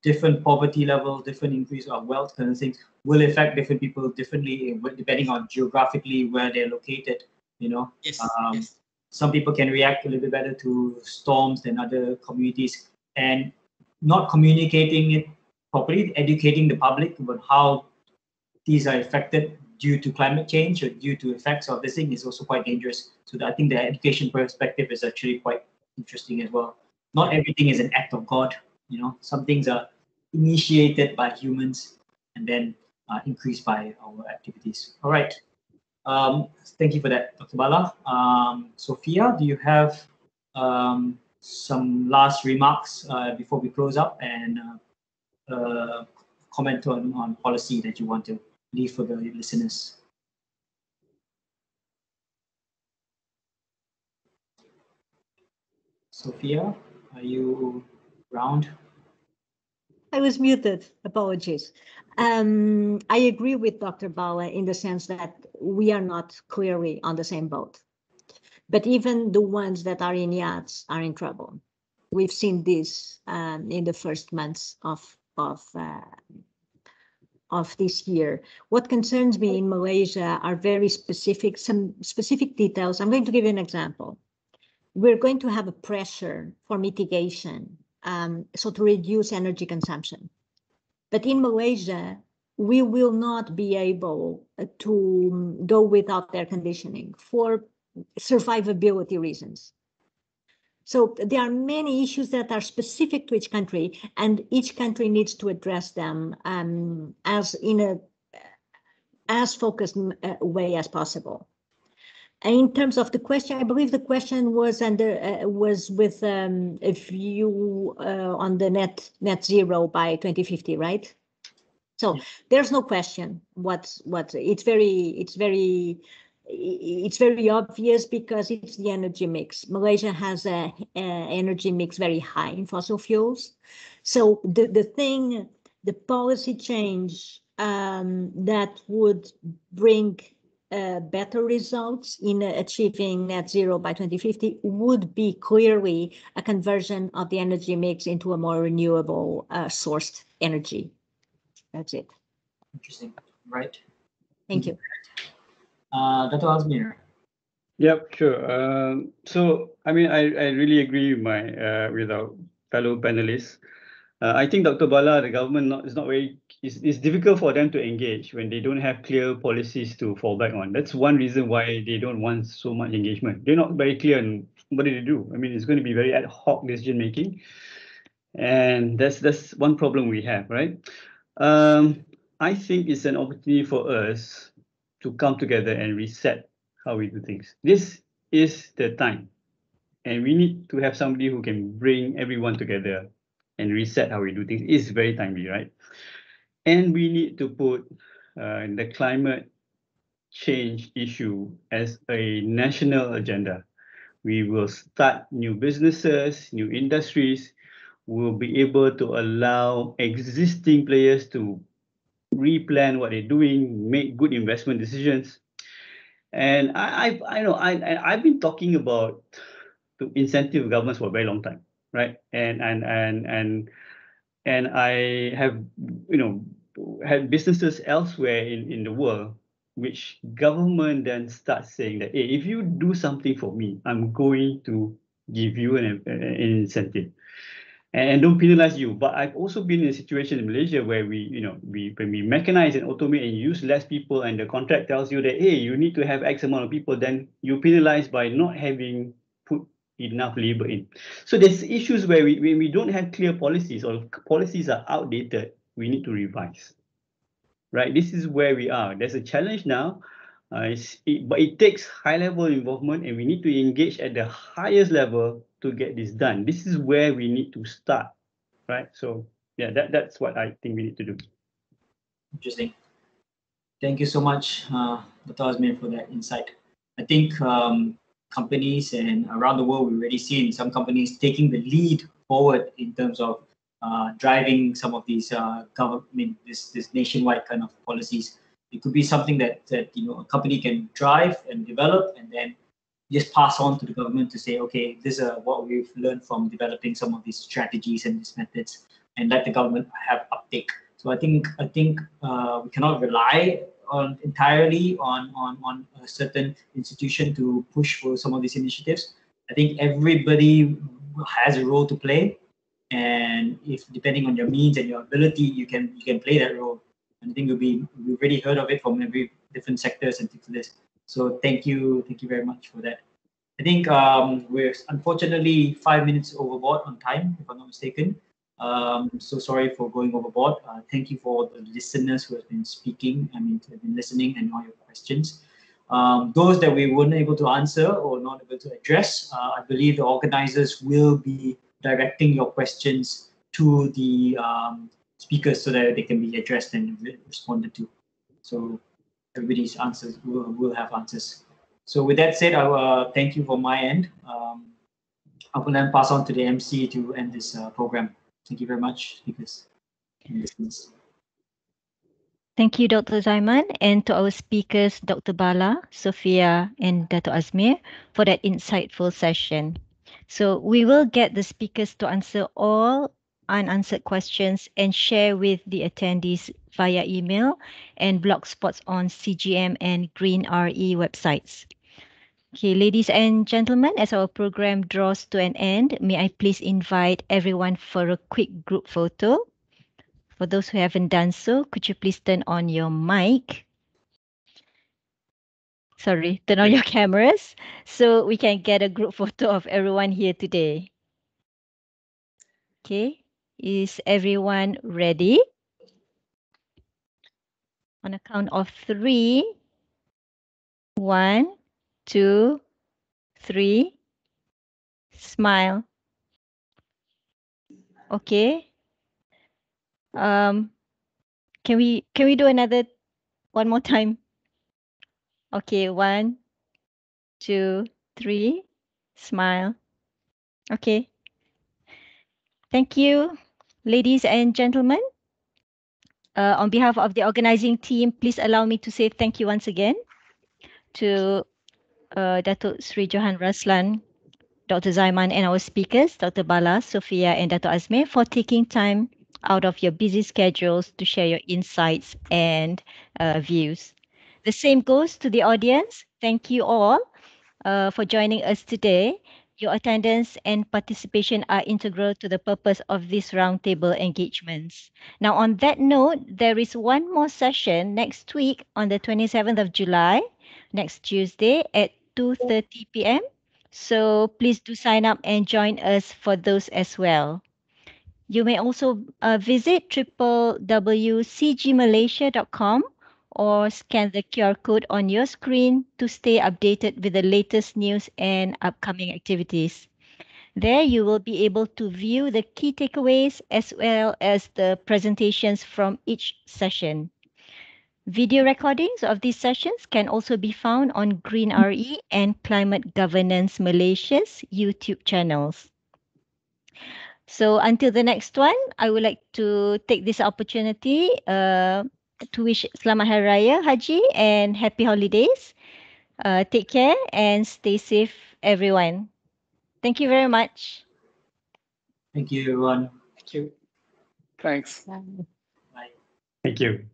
different poverty levels, different increase of wealth kind of things will affect different people differently depending on geographically where they're located, you know. Yes, yes. Some people can react a little bit better to storms than other communities, and not communicating it properly, educating the public about how these are affected due to climate change or due to effects of this thing is also quite dangerous. So I think the education perspective is actually quite interesting as well. Not everything is an act of God, you know. Some things are initiated by humans, and then increased by our activities. All right. Thank you for that, Dr. Bala. Sofia, do you have some last remarks before we close up, and comment on policy that you want to leave for the listeners? Sofia, are you around? I was muted. Apologies. I agree with Dr. Bala in the sense that we are not clearly on the same boat. But even the ones that are in yachts are in trouble. We've seen this in the first months of this year. What concerns me in Malaysia are very specific, some specific details. I'm going to give you an example. We're going to have a pressure for mitigation, so to reduce energy consumption. But in Malaysia, we will not be able to go without air conditioning for survivability reasons. So there are many issues that are specific to each country, and each country needs to address them as in a as focused way as possible. In terms of the question, I believe the question was with a view on the net zero by 2050, right? So there's no question. It's very obvious because it's the energy mix. Malaysia has a energy mix very high in fossil fuels. So the policy change that would bring better results in achieving net zero by 2050 would be clearly a conversion of the energy mix into a more renewable sourced energy. That's it. Interesting. Right. Thank you. Dato Azmir. Yep, sure. So, I mean, I really agree with with our fellow panelists. I think Dr. Bala, the government is not very. It's difficult for them to engage when they don't have clear policies to fall back on. That's one reason why they don't want so much engagement. They're not very clear on what do they do. I mean, it's going to be very ad hoc decision making, and that's one problem we have, right? I think it's an opportunity for us to come together and reset how we do things. This is the time, and we need to have somebody who can bring everyone together and reset how we do things. It's very timely, right? And we need to put the climate change issue as a national agenda. We will start new businesses, new industries. We'll be able to allow existing players to replan what they're doing, make good investment decisions. And I've been talking about to incentive governments for a very long time, right? And I have had businesses elsewhere in the world which government then starts saying that, hey, if you do something for me, I'm going to give you an incentive. And don't penalize you. But I've also been in a situation in Malaysia where when we mechanize and automate and use less people, and the contract tells you that, hey, you need to have X amount of people, then you penalize by not having put enough labor in. So there's issues where when we don't have clear policies or policies are outdated, we need to revise. Right? This is where we are. There's a challenge now. But it takes high-level involvement, and we need to engage at the highest level to get this done. This is where we need to start, right? So, yeah, that's what I think we need to do. Interesting. Thank you so much, Dr. Azmir, for that insight. I think companies and around the world, we've already seen some companies taking the lead forward in terms of driving some of these this nationwide kind of policies. It could be something that a company can drive and develop, and then just pass on to the government to say, okay, this is what we've learned from developing some of these strategies and these methods, and let the government have uptake. So I think we cannot rely entirely on a certain institution to push for some of these initiatives. I think everybody has a role to play, and if depending on your means and your ability, you can play that role. And I think we've already heard of it from every different sectors and things like this. So thank you very much for that. I think we're unfortunately 5 minutes overboard on time, if I'm not mistaken. So sorry for going overboard. Thank you for the listeners who have been speaking, who have been listening and all your questions. Those that we weren't able to answer or not able to address, I believe the organizers will be directing your questions to the speakers so that they can be addressed and responded to. So everybody's answers will have answers. So with that said, I will thank you from my end. I will then pass on to the MC to end this program. Thank you very much, speakers and listeners. Thank you, Dr. Dzaeman, and to our speakers, Dr. Bala, Sofia, and Dato Azmir, for that insightful session. So we will get the speakers to answer all unanswered questions and share with the attendees via email and blog spots on CGM and Green RE websites. Okay, ladies and gentlemen, as our program draws to an end, may I please invite everyone for a quick group photo. For those who haven't done so, could you please turn on your mic? Sorry, turn on your cameras so we can get a group photo of everyone here today. Okay, is everyone ready? On a count of 3. 1, 2, 3. Smile. Okay. Can we do another one more time? Okay, 1, 2, 3. Smile. Okay. Thank you, ladies and gentlemen. On behalf of the organizing team, please allow me to say thank you once again to Dato Sri Johan Raslan, Dr. Dzaeman, and our speakers, Dr. Bala, Sofia, and Dato Azmir, for taking time out of your busy schedules to share your insights and views. The same goes to the audience. Thank you all for joining us today. Your attendance and participation are integral to the purpose of these roundtable engagements. Now, on that note, there is one more session next week on the 27th of July, next Tuesday at 2:30 p.m. So please do sign up and join us for those as well. You may also visit www.cgmalaysia.com or scan the QR code on your screen to stay updated with the latest news and upcoming activities. There you will be able to view the key takeaways as well as the presentations from each session. Video recordings of these sessions can also be found on Green RE and Climate Governance Malaysia's YouTube channels. So until the next one, I would like to take this opportunity to wish Selamat Hari Raya Haji and happy holidays. Take care and stay safe, everyone. Thank you very much. Thank you, everyone. Thank you. Thanks. Bye. Thank you.